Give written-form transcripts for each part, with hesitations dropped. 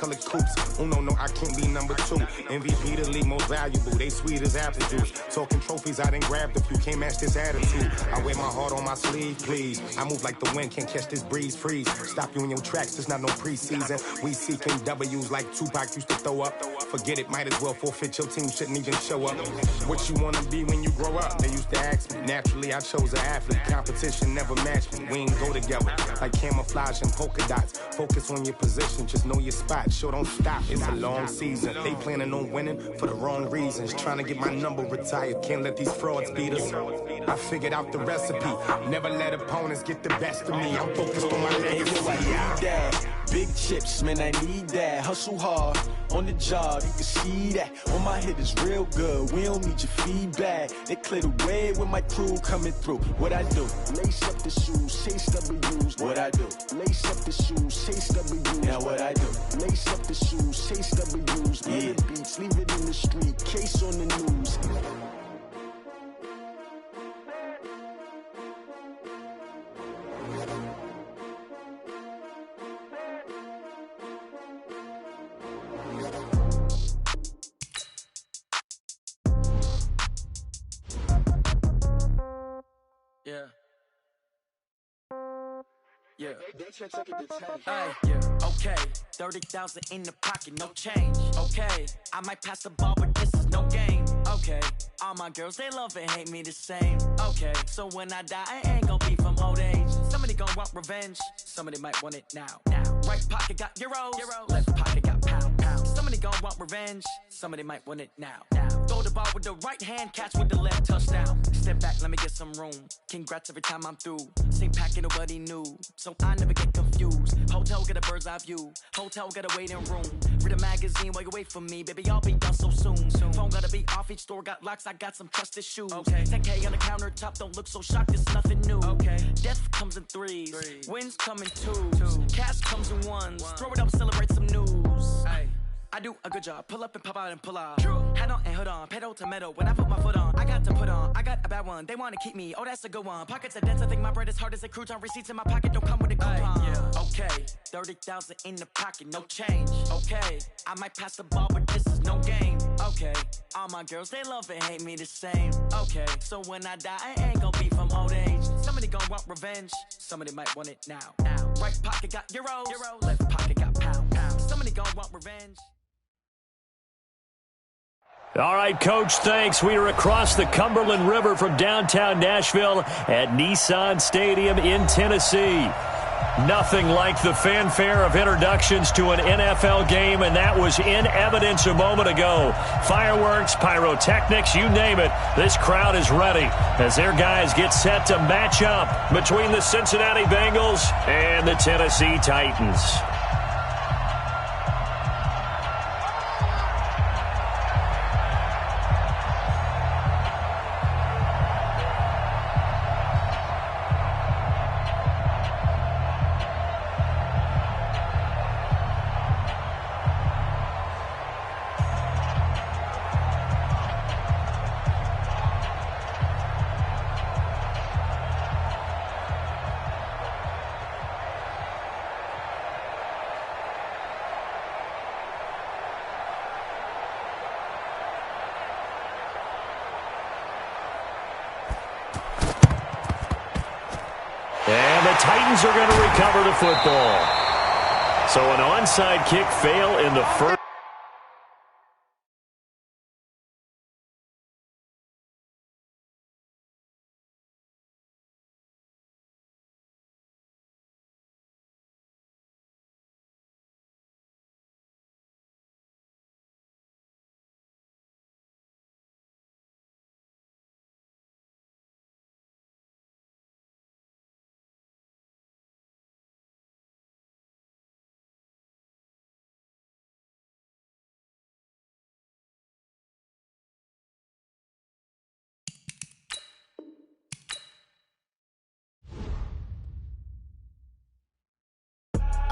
colored coupes. Uno, no, I can't be number 2. MVP the league most valuable. They sweet as apple juice. Talking trophies, I done grabbed a few. Can't match this attitude. I wear my heart on my sleeve, please. I move like the wind, can't catch this breeze, freeze. Stop you in your tracks, it's not no preseason. We seeking W's like Tupac used to throw up. Forget it, might as well forfeit. Your team shouldn't even show up. What you wanna be when you grow up? They used to ask me. Naturally, I chose an athlete. Competition never matched me. We ain't go together like camouflage and polka dots. Focus on your position, just know your spot. Sure, don't stop, it's a long season. They planning on winning for the wrong reasons. Trying to get my number retired, can't let these frauds beat us. I figured out the recipe. Never let opponents get the best of me. I'm focused on my legacy. Big chips, man, I need that. Hustle hard on the job, you can see that. On my head is real good, we don't need your feedback. They clear the way with my crew coming through. What I do? Lace up the shoes, chase W's. What I do? Lace up the shoes, chase W's. Now what I do? Lace up the shoes, chase W's. Yeah, beats, leave it in the street, case on the news. Yeah. Hey, yeah. Okay, 30,000 in the pocket, no change. Okay, I might pass the ball, but this is no game. Okay, all my girls, they love and hate me the same. Okay, so when I die, I ain't gonna be from old age. Somebody gon' want revenge, somebody might want it now. Right pocket got euros, left pocket got pound. Somebody gon' want revenge, somebody might want it now. Throw the ball with the right hand, catch with the left, touchdown. Step back, let me get some room. Congrats every time I'm through. Same packet, nobody knew, so I never get confused. Hotel get a bird's eye view, hotel get a waiting room. Read a magazine while you wait for me, baby, I'll be done so soon. Phone gotta be off, each store got locks, I got some trusted shoes. 10K on the countertop, don't look so shocked, it's nothing new. Death comes in threes, wins come in twos, cash comes in ones. Throw it up, celebrate some news. I do a good job, pull up and pop out and pull out. Head on and hood on, pedal to metal. When I put my foot on, I got to put on. I got a bad one, they wanna keep me, oh that's a good one. Pockets are dense, I think my bread is hard as a crouton. Receipts in my pocket don't come with a coupon. Okay, 30,000 in the pocket, no change. Okay, I might pass the ball, but this is no game. Okay, all my girls, they love and hate me the same. Okay, so when I die, I ain't gonna be from old age. Somebody gon' want revenge, somebody might want it now. Right pocket got euros, left pocket got pound. Somebody gon' want revenge. All right, Coach, thanks. We are across the Cumberland River from downtown Nashville at Nissan Stadium in Tennessee. Nothing like the fanfare of introductions to an NFL game, and that was in evidence a moment ago. Fireworks, pyrotechnics, you name it. This crowd is ready as their guys get set to match up between the Cincinnati Bengals and the Tennessee Titans. And the Titans are going to recover the football. So an onside kick fail in the first.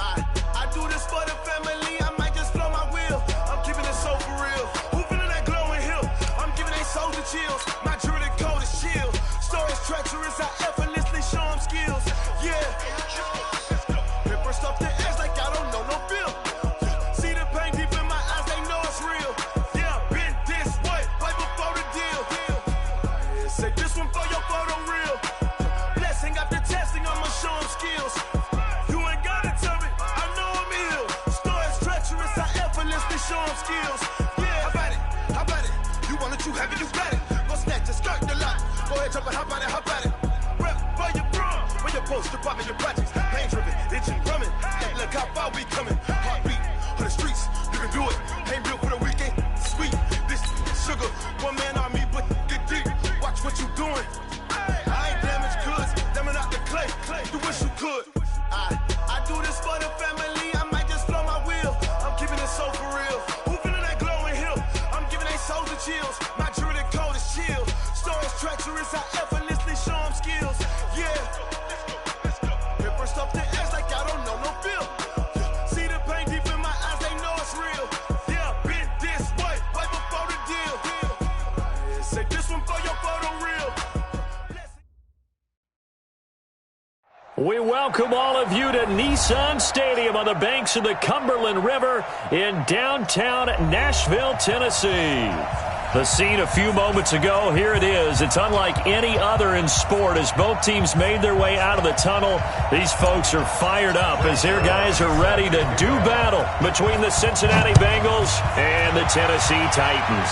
I do this for the family, I might just blow my wheel. I'm keeping it so for real. Who feeling that glowing hill? I'm giving they soldier chills. My jewelry cold is chill. Stories treacherous, I effortlessly show them skills. Yeah. Paper stuff the edge like I don't know no bill. See the Look how far we coming. Heartbeat on the streets. You can do it. Ain't built for the weekend. Sweet. This sugar. One man army, but get deep. Watch what you doing. I ain't damaged goods. Damn it out the clay. You wish you could. I do this for the family. I might just blow my wheel. I'm keeping it so for real. Who feeling that glowing hill? I'm giving they soldier chills. My jewelry code is chill. Stories treacherous. I effortlessly show them skills. Yeah. Paper stuff the ass like I don't know no feel. See the pain deep in my eyes. They know it's real. Yeah, been this way before the deal. Say this one for your photo reel. We welcome all of you to Nissan Stadium on the banks of the Cumberland River in downtown Nashville, Tennessee. The scene a few moments ago, here it is. It's unlike any other in sport as both teams made their way out of the tunnel. These folks are fired up as their guys are ready to do battle between the Cincinnati Bengals and the Tennessee Titans.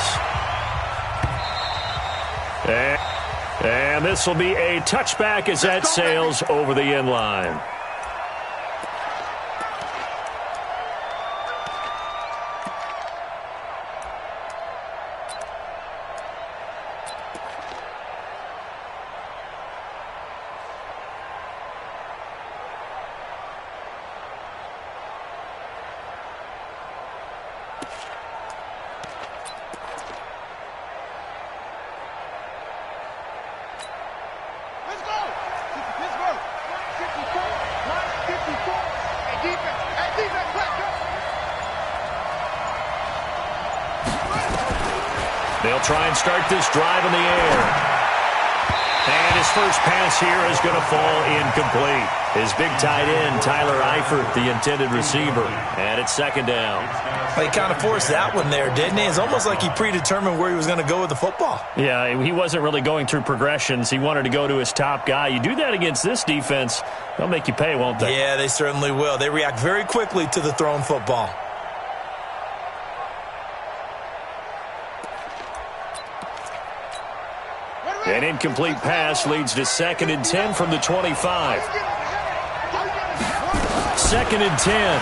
And this will be a touchback as that sails over the end line. They'll try and start this drive in the air. And his first pass here is going to fall incomplete. His big tight end, Tyler Eifert, the intended receiver. And it's second down. Well, he kind of forced that one there, didn't he? It's almost like he predetermined where he was going to go with the football. Yeah, he wasn't really going through progressions. He wanted to go to his top guy. You do that against this defense, they'll make you pay, won't they? Yeah, they certainly will. They react very quickly to the thrown football. An incomplete pass leads to 2nd and 10 from the 25. 2nd and 10.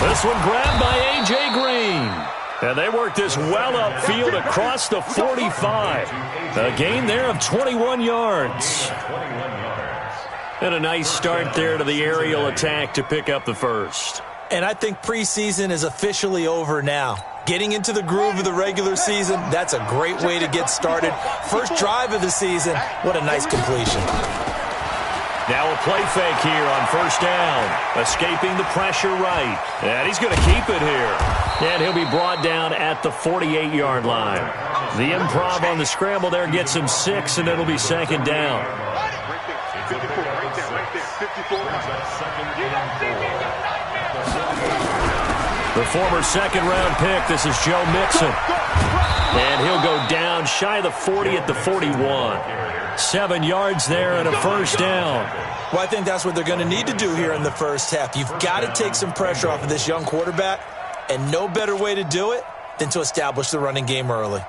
This one grabbed by A.J. Green. And they work this well upfield across the 45. A gain there of 21 yards. And a nice start there to the aerial attack to pick up the first. And I think preseason is officially over now. Getting into the groove of the regular season, that's a great way to get started. First drive of the season, what a nice completion. Now a play fake here on first down. Escaping the pressure right. And he's going to keep it here. And he'll be brought down at the 48-yard line. The improv on the scramble there gets him 6, and it'll be second down. The former second-round pick, this is Joe Mixon. And he'll go down shy of the 40 at the 41. 7 yards there and a first down. Well, I think that's what they're going to need to do here in the first half. You've got to take some pressure off of this young quarterback, and no better way to do it than to establish the running game early.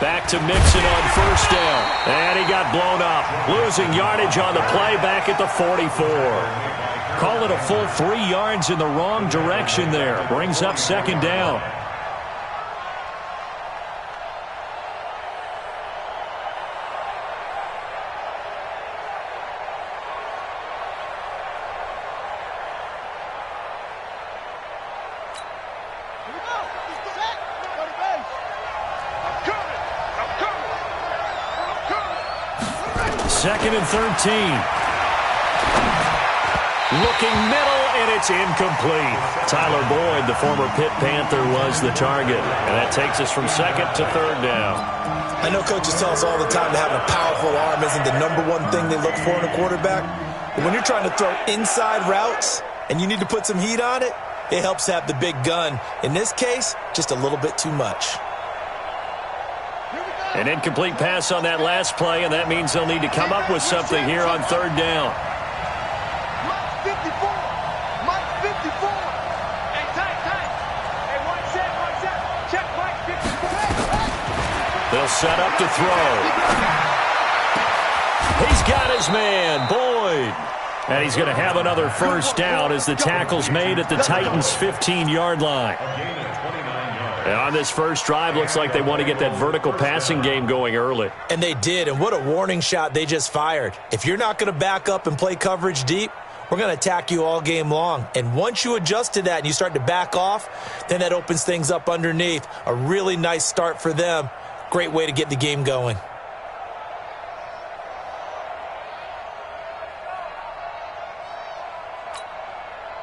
Back to Mixon on first down. And he got blown up. Losing yardage on the play back at the 44. Call it a full 3 yards in the wrong direction there. Brings up second down. Second and 13. Looking middle, and it's incomplete. Tyler Boyd, the former Pitt Panther, was the target. And that takes us from second to third down. I know coaches tell us all the time that having a powerful arm isn't the number one thing they look for in a quarterback. But when you're trying to throw inside routes and you need to put some heat on it, It helps have the big gun. In this case, just a little bit too much. An incomplete pass on that last play, and that means they'll need to come up with something here on third down. Mike 54. Mike 54. Hey, tight. Hey, one set. Check Mike 54. They'll set up to throw. He's got his man, Boyd. And he's going to have another first down as the tackle's made at the Titans' 15-yard line. And on this first drive, looks like they want to get that vertical passing game going early. And they did, and what a warning shot they just fired. If you're not going to back up and play coverage deep, we're going to attack you all game long. And once you adjust to that and you start to back off, then that opens things up underneath. A really nice start for them. Great way to get the game going.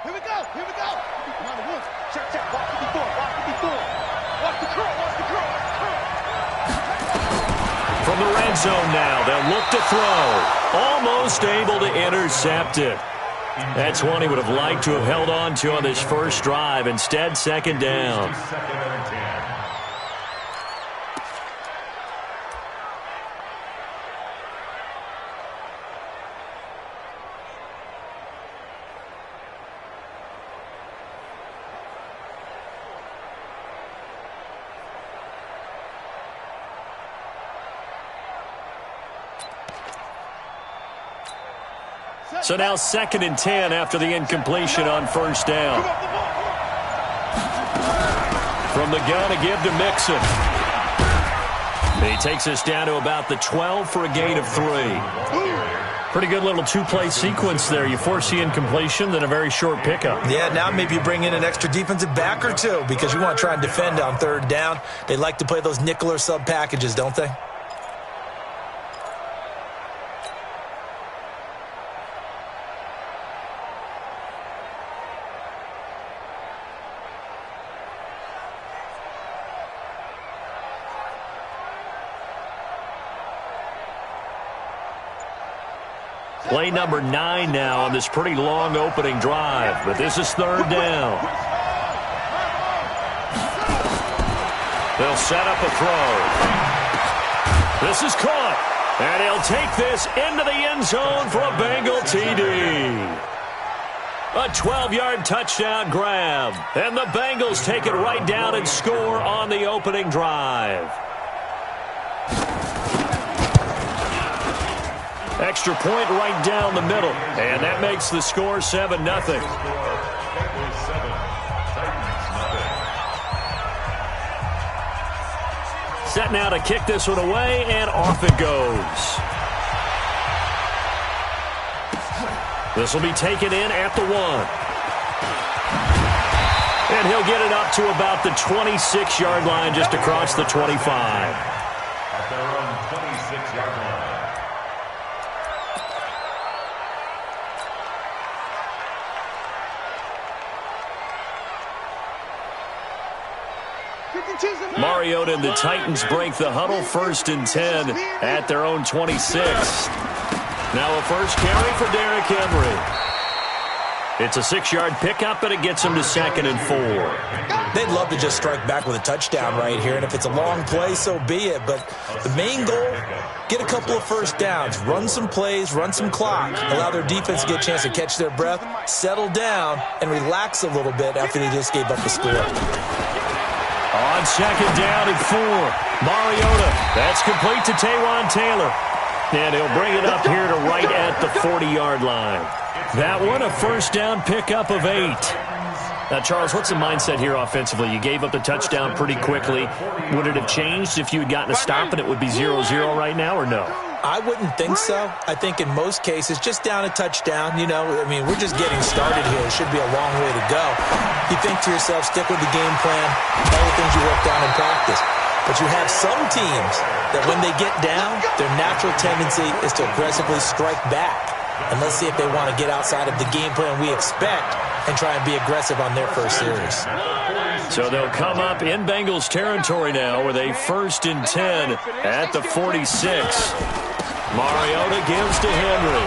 Here we go. Come on, the woods. Check. Walk 54. Watch the curl. From the red zone now, they'll look to throw. Almost able to intercept it. That's one he would have liked to have held on to on this first drive. Instead, second down. So now 2nd and 10 after the incompletion on first down. From the gun, a give to Mixon. He takes us down to about the 12 for a gain of 3. Pretty good little two-play sequence there. You force the incompletion, then a very short pickup. Yeah, now maybe you bring in an extra defensive back or two because you want to try and defend on third down. They like to play those nickel or sub packages, don't they? Play number 9 now on this pretty long opening drive, but this is third down. They'll set up a throw. This is caught, and he'll take this into the end zone for a Bengal TD. A 12-yard touchdown grab, and the Bengals take it right down and score on the opening drive. Extra point right down the middle, and that makes the score 7-0. Set now to kick this one away, and off it goes. This will be taken in at the 1. And he'll get it up to about the 26-yard line, just across the 25. At their own 26-yard line. Mariota and the Titans break the huddle, 1st and 10 at their own 26. Now a first carry for Derrick Henry. It's a 6-yard pickup, and it gets him to 2nd and 4. They'd love to just strike back with a touchdown right here, and if it's a long play, so be it. But the main goal, get a couple of first downs, run some plays, run some clock, allow their defense to get a chance to catch their breath, settle down, and relax a little bit after they just gave up the score. On 2nd down and 4, Mariota. That's complete to Taywan Taylor. And he'll bring it up here to right at the 40-yard line. That one, a first down pickup of 8. Now, Charles, what's the mindset here offensively? You gave up the touchdown pretty quickly. Would it have changed if you had gotten a stop and it would be 0-0 right now, or no? I wouldn't think so. I think in most cases, just down a touchdown, you know, I mean, we're just getting started here. It should be a long way to go. You think to yourself, stick with the game plan, all the things you worked on in practice. But you have some teams that when they get down, their natural tendency is to aggressively strike back. And let's see if they want to get outside of the game plan we expect and try and be aggressive on their first series. So they'll come up in Bengals territory now with a 1st and 10 at the 46. Mariota gives to Henry.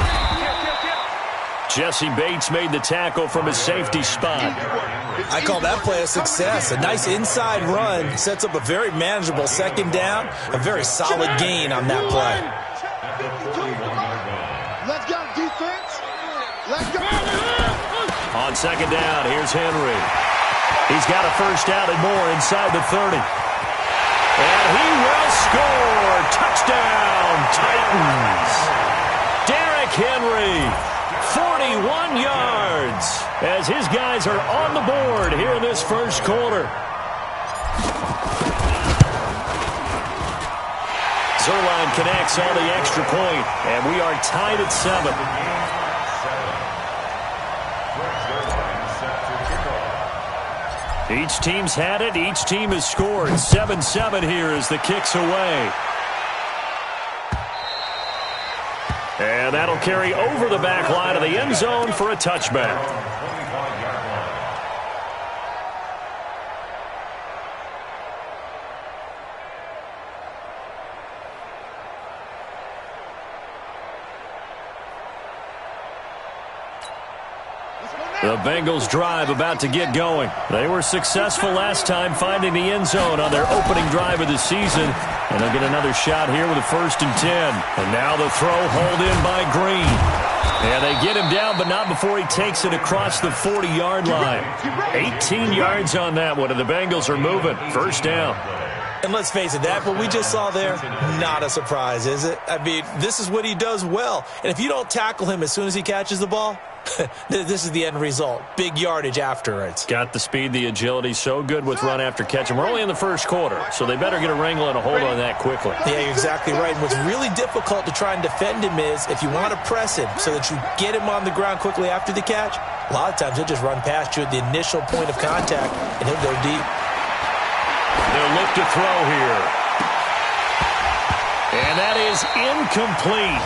Jesse Bates made the tackle from his safety spot. I call that play a success. A nice inside run sets up a very manageable second down. A very solid gain on that play. Let's go, defense. Let's go. On second down, here's Henry. He's got a first down and more inside the 30. And he will score. Touchdown, Titans. Derrick Henry, 41 yards, as his guys are on the board here in this first quarter. Zerline connects on the extra point, and we are tied at 7. Each team's had it. Each team has scored. 7-7 here as the kick's away. And that'll carry over the back line of the end zone for a touchback. The Bengals drive about to get going. They were successful last time finding the end zone on their opening drive of the season. And they'll get another shot here with a 1st and 10. And now the throw hauled in by Green. And they get him down, but not before he takes it across the 40-yard line. 18 yards on that one, and the Bengals are moving. First down. And let's face it, that what we just saw there, not a surprise, is it? I mean, this is what he does well. And if you don't tackle him as soon as he catches the ball, this is the end result. Big yardage afterwards. Got the speed, the agility, so good with run after catch. And we're only in the first quarter, so they better get a wrangle and a hold on that quickly. Yeah, you're exactly right. And what's really difficult to try and defend him is if you want to press him so that you get him on the ground quickly after the catch, a lot of times he'll just run past you at the initial point of contact, and he'll go deep. They'll look to throw here. And that is incomplete.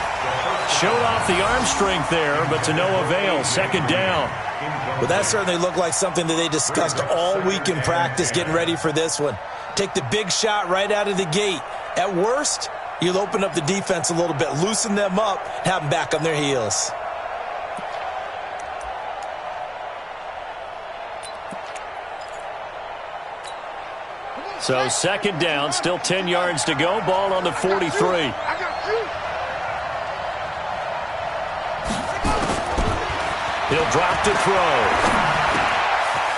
Showed off the arm strength there, but to no avail. Second down. Well, that certainly looked like something that they discussed all week in practice getting ready for this one. Take the big shot right out of the gate. At worst, you'll open up the defense a little bit, loosen them up, have them back on their heels. So second down, still 10 yards to go. Ball on the 43. He'll drop to throw.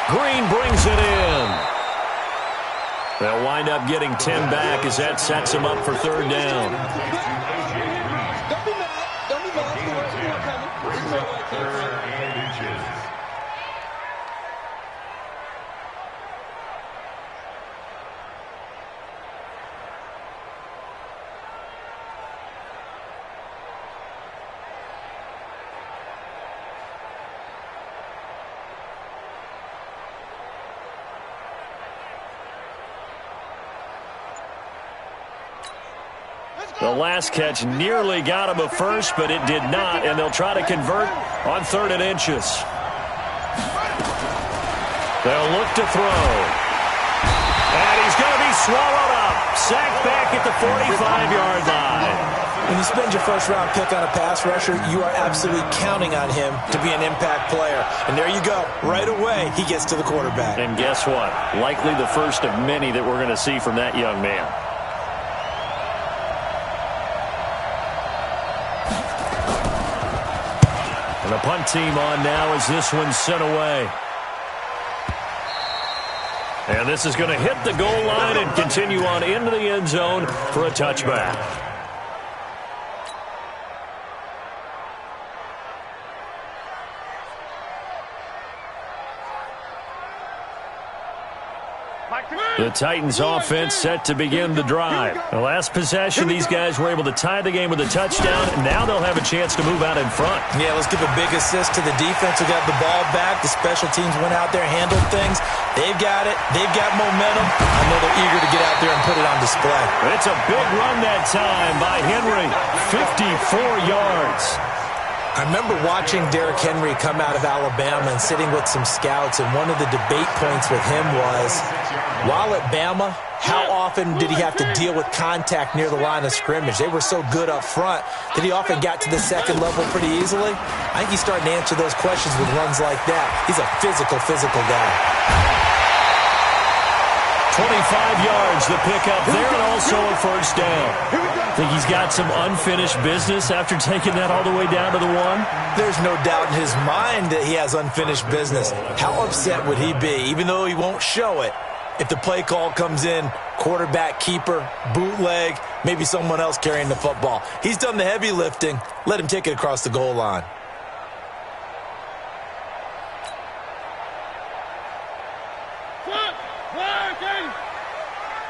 Green brings it in. They'll wind up getting 10 back as that sets him up for third down. The last catch nearly got him a first, but it did not, and they'll try to convert on 3rd and inches. They'll look to throw. And he's going to be swallowed up. Sacked back at the 45-yard line. When you spend your first-round pick on a pass rusher, you are absolutely counting on him to be an impact player. And there you go. Right away, he gets to the quarterback. And guess what? Likely the first of many that we're going to see from that young man. And the punt team on now as this one's sent away. And this is going to hit the goal line and continue on into the end zone for a touchback. The Titans offense set to begin the drive. The last possession, these guys were able to tie the game with a touchdown, and now they'll have a chance to move out in front. Yeah, let's give a big assist to the defense who got the ball back. The special teams went out there, handled things. They've got it. They've got momentum. I know they're eager to get out there and put it on display. It's a big run that time by Henry. 54 yards. I remember watching Derrick Henry come out of Alabama and sitting with some scouts, and one of the debate points with him was, while at Bama, how often did he have to deal with contact near the line of scrimmage? They were so good up front that he often got to the second level pretty easily. I think he's starting to answer those questions with runs like that. He's a physical guy. 25 yards, the pickup there, and also a first down. Think he's got some unfinished business after taking that all the way down to the 1? There's no doubt in his mind that he has unfinished business. How upset would he be, even though he won't show it, if the play call comes in, quarterback, keeper, bootleg, maybe someone else carrying the football? He's done the heavy lifting. Let him take it across the goal line.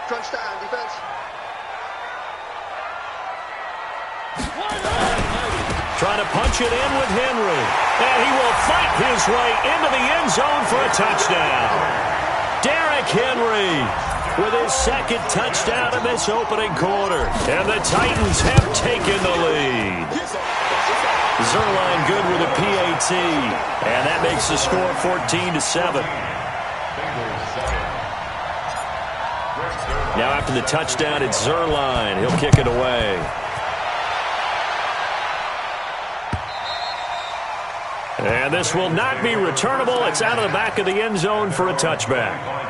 Crunch down, defense. Trying to punch it in with Henry. And he will fight his way into the end zone for a touchdown. Derrick Henry with his second touchdown in this opening quarter. And the Titans have taken the lead. Zerline good with a PAT. And that makes the score 14-7. Now after the touchdown, it's Zerline. He'll kick it away. And this will not be returnable. It's out of the back of the end zone for a touchback.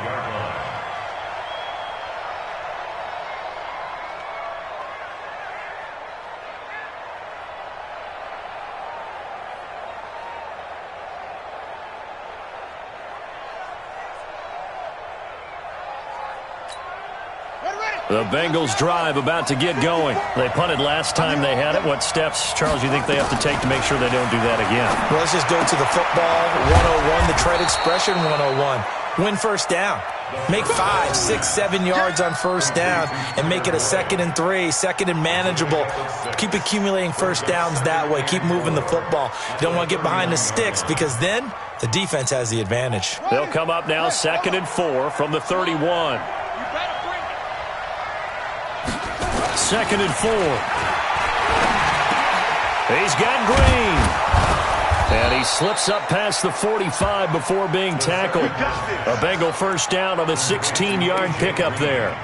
The Bengals drive about to get going. They punted last time they had it. What steps, Charles, you think they have to take to make sure they don't do that again? Well, let's just go to the football 101, the trade expression 101. Win first down. Make 5, 6, 7 yards on first down and make it a 2nd and 3, 2nd and manageable. Keep accumulating first downs that way. Keep moving the football. You don't want to get behind the sticks because then the defense has the advantage. They'll come up now 2nd and 4 from the 31. 2nd and 4. He's got Green. And he slips up past the 45 before being tackled. A Bengal first down on the 16-yard pickup there.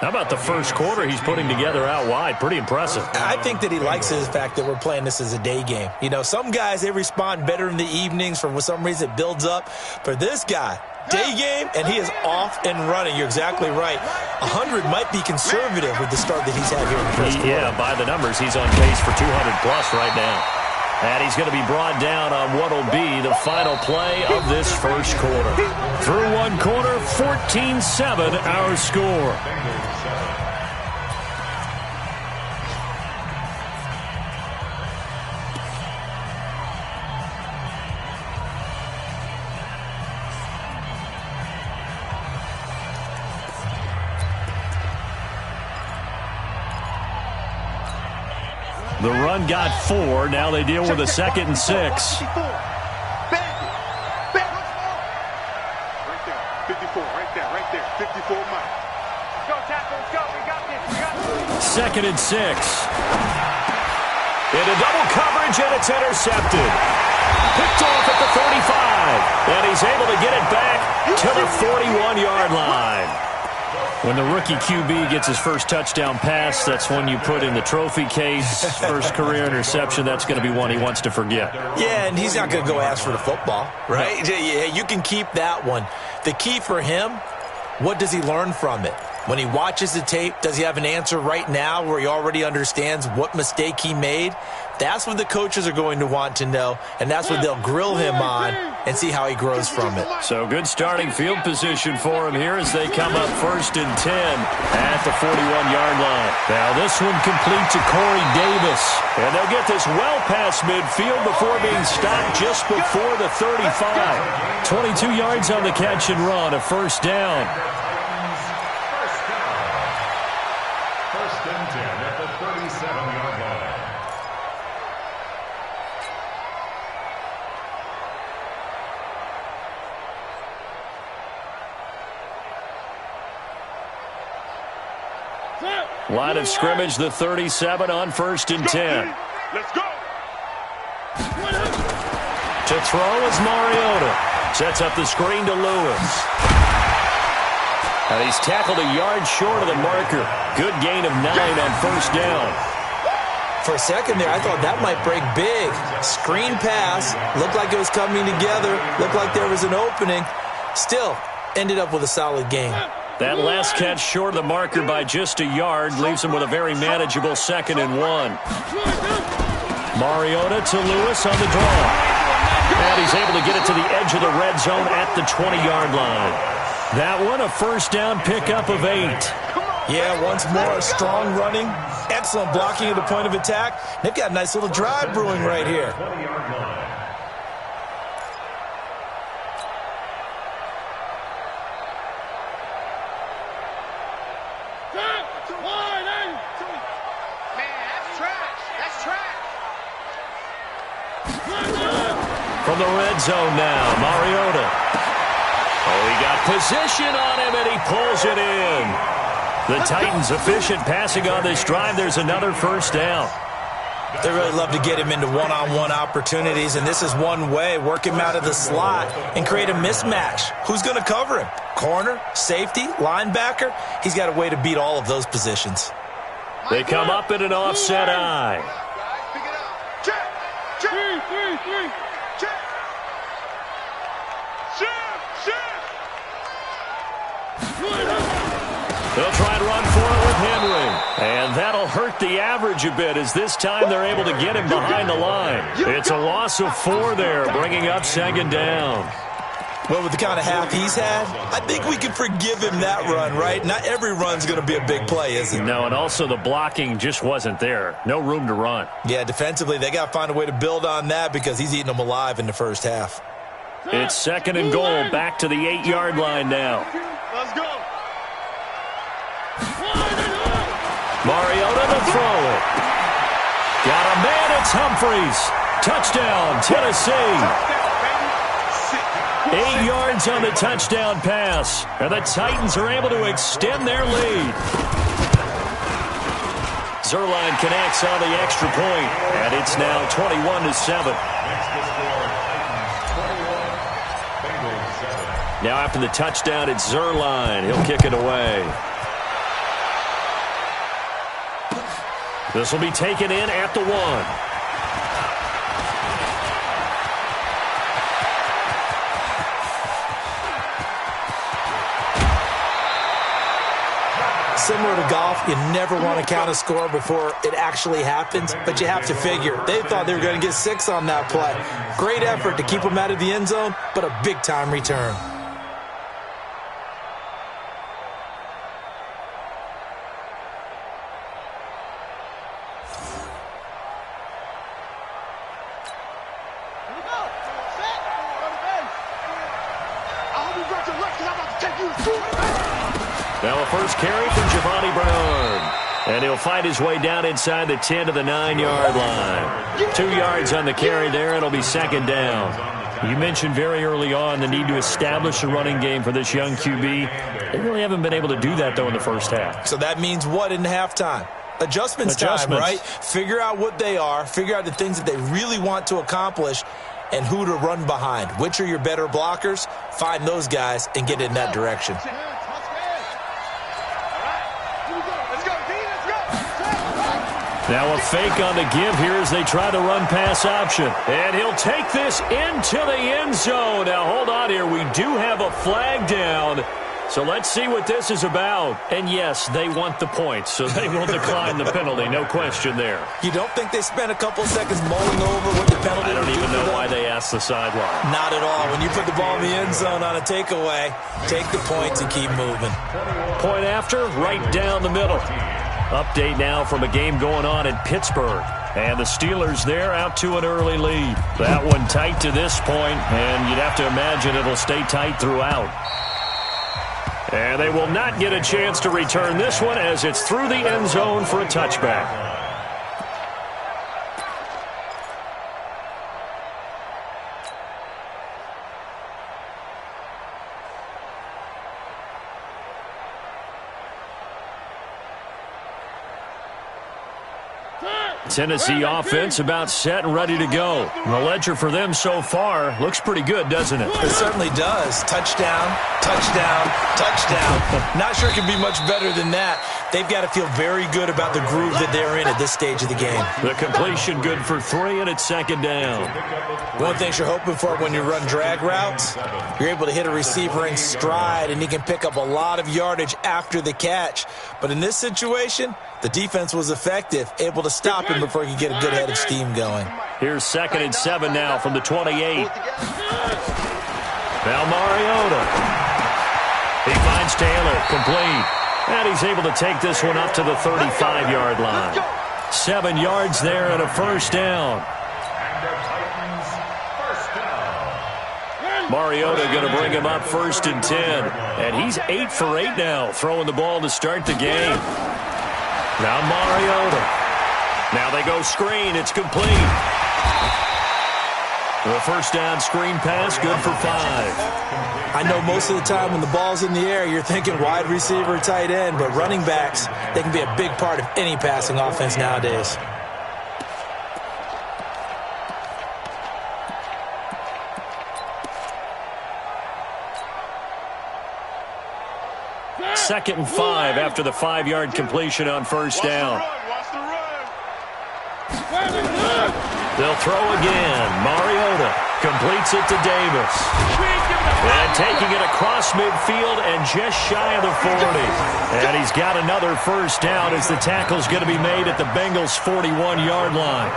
How about the first quarter he's putting together out wide? Pretty impressive. I think that he likes the fact that we're playing this as a day game. You know, some guys, they respond better in the evenings. For some reason, it builds up. For this guy, day game, and he is off and running. You're exactly right. 100 might be conservative with the start that he's had here in the first quarter. Yeah, by the numbers, he's on pace for 200-plus right now. And he's going to be brought down on what will be the final play of this first quarter. Through one quarter, 14-7 our score. The run got 4. Now they deal with a 2nd and 6. Right there. 54, right there. 54 Mike. Let's go, tackle. Let's go. We got this. 2nd and 6. Into double coverage, and it's intercepted. Picked off at the 35. And he's able to get it back to the 41-yard line. When the rookie QB gets his first touchdown pass, that's when you put in the trophy case. First career interception, that's going to be one he wants to forget. Yeah, and he's not going to go ask for the football, right? No. Yeah, you can keep that one. The key for him, what does he learn from it? When he watches the tape, does he have an answer right now where he already understands what mistake he made? That's what the coaches are going to want to know, and that's what they'll grill him on and see how he grows from it. So good starting field position for him here as they come up 1st and 10 at the 41-yard line. Now this one complete to Corey Davis, and they'll get this well past midfield before being stopped just before the 35. 22 yards on the catch and run, a first down. First and 10 at the 37-yard line. Line of scrimmage, the 37 on 1st and 10. Let's go. To throw is Mariota. Sets up the screen to Lewis. And he's tackled a yard short of the marker. Good gain of 9 on first down. For a second there, I thought that might break big. Screen pass. Looked like it was coming together. Looked like there was an opening. Still, ended up with a solid gain. That last catch short of the marker by just a yard leaves him with a very manageable 2nd and 1. Mariota to Lewis on the draw. And he's able to get it to the edge of the red zone at the 20-yard line. That one, a first down pickup of 8. Yeah, once more, strong running, excellent blocking at the point of attack. They've got a nice little drive brewing right here. From the red zone now, Mariota. Oh, he got position on him, and he pulls it in. The Titans efficient passing on this drive. There's another first down. They really love to get him into one-on-one opportunities, and this is one way. Work him out of the slot and create a mismatch. Who's going to cover him? Corner, safety, linebacker? He's got a way to beat all of those positions. They come up in an offset eye. They'll try and run for it with Henry. And that'll hurt the average a bit as this time they're able to get him behind the line. It's a loss of 4 there, bringing up 2nd down. Well, with the kind of half he's had, I think we can forgive him that run, right? Not every run's going to be a big play, is it? No, and also the blocking just wasn't there. No room to run. Yeah, defensively, they got to find a way to build on that because he's eating them alive in the first half. It's 2nd and goal, back to the 8-yard line now. Let's go. Mariota to throw it. Got a man, it's Humphries. Touchdown, Tennessee. 8 yards on the touchdown pass. And the Titans are able to extend their lead. Zerline connects on the extra point, and it's now 21-7. Now after the touchdown, it's Zerline. He'll kick it away. This will be taken in at the 1. Similar to golf, you never want to count a score before it actually happens, but you have to figure. They thought they were going to get 6 on that play. Great effort to keep them out of the end zone, but a big-time return. Now a first carry from Giovanni Bernard. And he'll find his way down inside the 10 to the 9-yard line. 2 yards on the carry there. It'll be 2nd down. You mentioned very early on the need to establish a running game for this young QB. They really haven't been able to do that, though, in the first half. So that means what in halftime? Adjustments time, right? Figure out what they are. Figure out the things that they really want to accomplish and who to run behind. Which are your better blockers? Find those guys and get in that direction. Now a fake on the give here as they try the run-pass option. And he'll take this into the end zone. Now, hold on here. We do have a flag down. So let's see what this is about. And, yes, they want the points, so they will decline the penalty. No question there. You don't think they spent a couple seconds mulling over what the penalty I don't even know why they asked the sideline. Not at all. When you put the ball in the end zone on a takeaway, take the points and keep moving. Point after, right down the middle. Update now from a game going on in Pittsburgh. And the Steelers there out to an early lead. That one tight to this point, and you'd have to imagine it'll stay tight throughout. And they will not get a chance to return this one as it's through the end zone for a touchback. Tennessee offense about set and ready to go. The ledger for them so far looks pretty good, doesn't it? It certainly does. Touchdown, touchdown, touchdown. Not sure it can be much better than that. They've got to feel very good about the groove that they're in at this stage of the game. The completion good for 3, and it's second down. One thing you're hoping for when you run drag routes, you're able to hit a receiver in stride, and he can pick up a lot of yardage after the catch. But in this situation, the defense was effective, able to stop him before he could get a good head of steam going. Here's 2nd and 7 now from the 28. Now Mariota. He finds Taylor, complete. And he's able to take this one up to the 35-yard line. 7 yards there and a first down. Mariota going to bring him up 1st and 10. And he's 8 for 8 now, throwing the ball to start the game. Now Mariota. Now they go screen. It's complete. The first down screen pass, good for 5. I know most of the time when the ball's in the air, you're thinking wide receiver, tight end, but running backs, they can be a big part of any passing offense nowadays. Second and 5 after the 5-yard completion on first down. They'll throw again. Mariota completes it to Davis. And taking it across midfield and just shy of the 40. And he's got another first down as the tackle's going to be made at the Bengals' 41-yard line.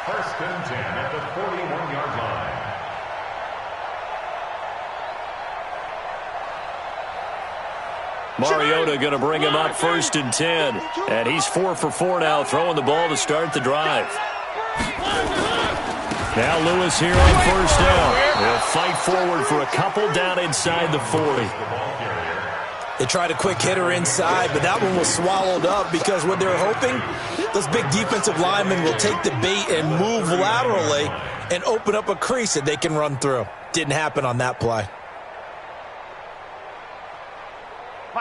First and 10 at the 41-yard line. Mariota going to bring him up 1st and 10. And he's 4 for 4 now, throwing the ball to start the drive. Now Lewis here on first down. They'll fight forward for a couple down inside the 40. They tried a quick hitter inside, but that one was swallowed up because what they're hoping, those big defensive linemen will take the bait and move laterally and open up a crease that they can run through. Didn't happen on that play.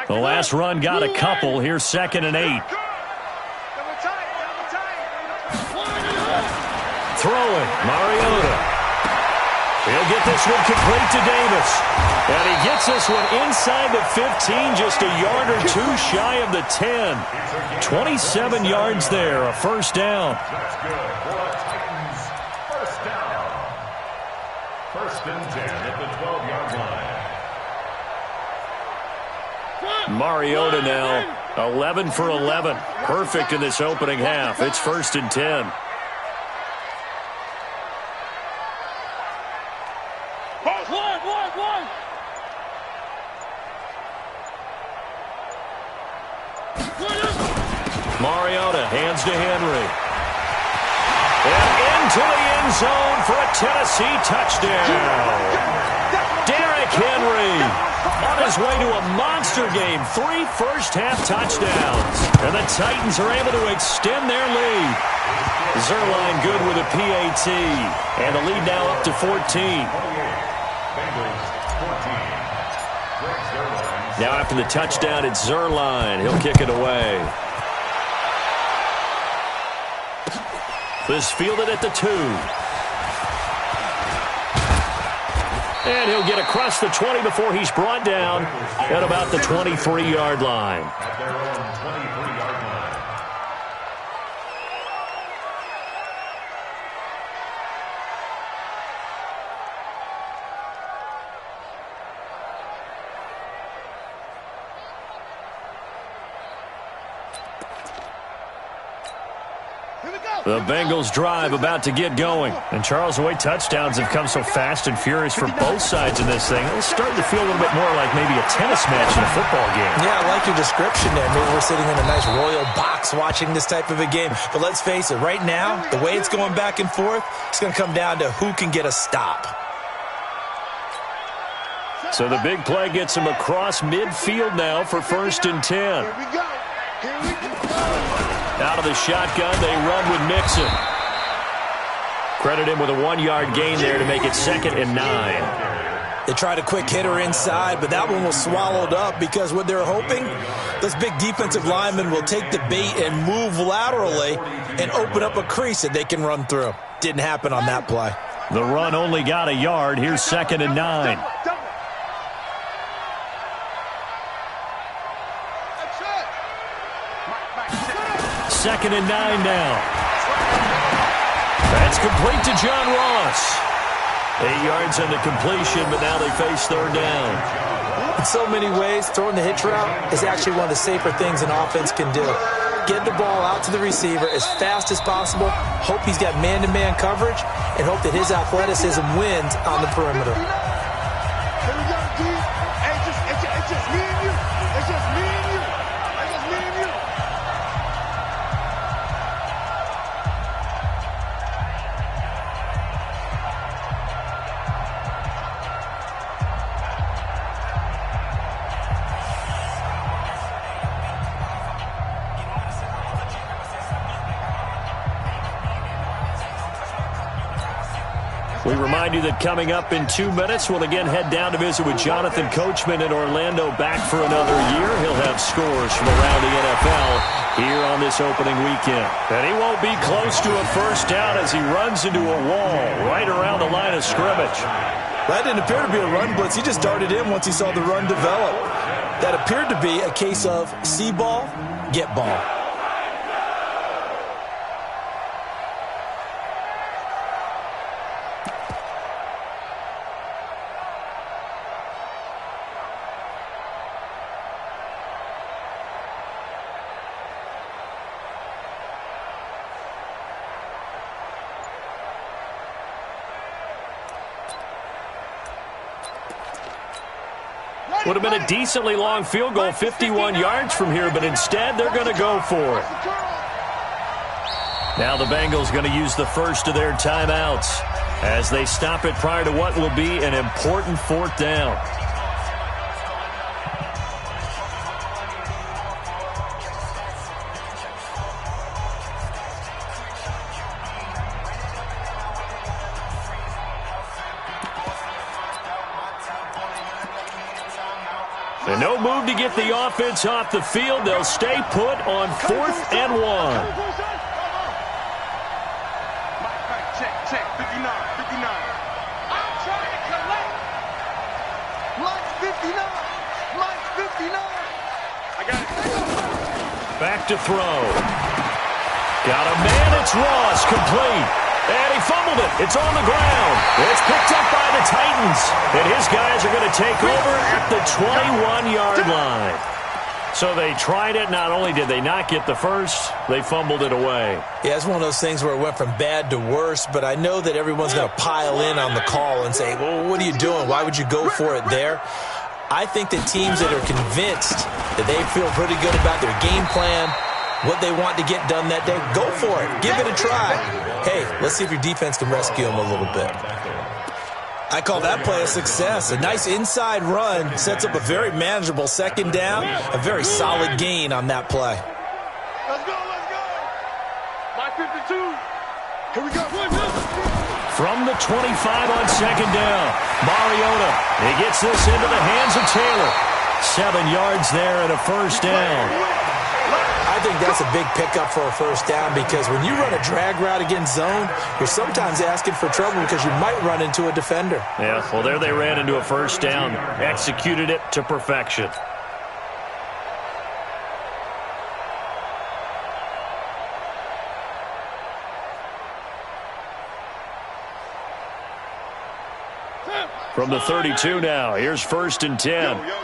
The last run got a couple. Here's 2nd and 8. Throwing, Mariota. He'll get this one complete to Davis. And he gets this one inside the 15, just a yard or 2 shy of the 10. 27 yards there, a first down. That's good for the Titans. First down. 1st and 10 at the 12-yard line. Mariota now, 11 for 11. Perfect in this opening half. It's 1st and 10. Mariota hands to Henry. And into the end zone for a Tennessee touchdown. Derrick Henry on his way to a monster game. 3 first-half touchdowns. And the Titans are able to extend their lead. Zerline good with a PAT. And the lead now up to 14. Now after the touchdown, it's Zerline. He'll kick it away. This fielded at the 2. And he'll get across the 20 before he's brought down at about the 23-yard line. At their own 23-yard line. The Bengals drive about to get going. And Charles, the way touchdowns have come so fast and furious for both sides in this thing, it's starting to feel a little bit more like maybe a tennis match in a football game. Yeah, I like your description there. Maybe we're sitting in a nice royal box watching this type of a game. But let's face it, right now, the way it's going back and forth, it's going to come down to who can get a stop. So the big play gets him across midfield now for 1st and 10. Here we go. Here we go. Out of the shotgun, they run with Mixon. Credit him with a 1-yard gain there to make it 2nd and 9. They tried a quick hitter inside, but that one was swallowed up because what they're hoping, those big defensive linemen will take the bait and move laterally and open up a crease that they can run through. Didn't happen on that play. The run only got a yard. Here's 2nd and 9. Second and 9 now. That's complete to John Ross. 8 yards on the completion, but now they face 3rd down. In so many ways, throwing the hitch route is actually one of the safer things an offense can do. Get the ball out to the receiver as fast as possible, hope he's got man-to-man coverage, and hope that his athleticism wins on the perimeter. Here we go, G. Hey, it's just me and you. It's just me and you. It's just me and you. We remind you that coming up in 2 minutes, we'll again head down to visit with Jonathan Coachman in Orlando, back for another year. He'll have scores from around the NFL here on this opening weekend. And he won't be close to a first down as he runs into a wall right around the line of scrimmage. That didn't appear to be a run blitz. He just darted in once he saw the run develop. That appeared to be a case of see ball, get ball. Would have been a decently long field goal, 51 yards from here, but instead they're going to go for it. Now the Bengals going to use the first of their timeouts as they stop it prior to what will be an important 4th down. And no move to get the offense off the field. They'll stay put on 4th and 1. Check. 59. I'm trying to collect. Mike's 59. Mike's 59. I got it. Back to throw. Got a man. It's Ross. Complete. And he fumbled it. It's on the ground. It's picked up by the Titans. And his guys are going to take over at the 21-yard line. So they tried it. Not only did they not get the first, they fumbled it away. Yeah, it's one of those things where it went from bad to worse, but I know that everyone's going to pile in on the call and say, well, what are you doing? Why would you go for it there? I think that teams that are convinced that they feel pretty good about their game plan, what they want to get done that day, go for it. Give it a try. Hey, let's see if your defense can rescue them a little bit. I call that play a success. A nice inside run sets up a very manageable 2nd down, a very solid gain on that play. Let's go. My 52. Here we go. From the 25 on 2nd down, Mariota. He gets this into the hands of Taylor. 7 yards there and a first down. I think that's a big pickup for a first down because when you run a drag route against zone, you're sometimes asking for trouble because you might run into a defender. Yeah, well, there they ran into a first down. Executed it to perfection. From the 32 now, here's 1st and 10. Yo.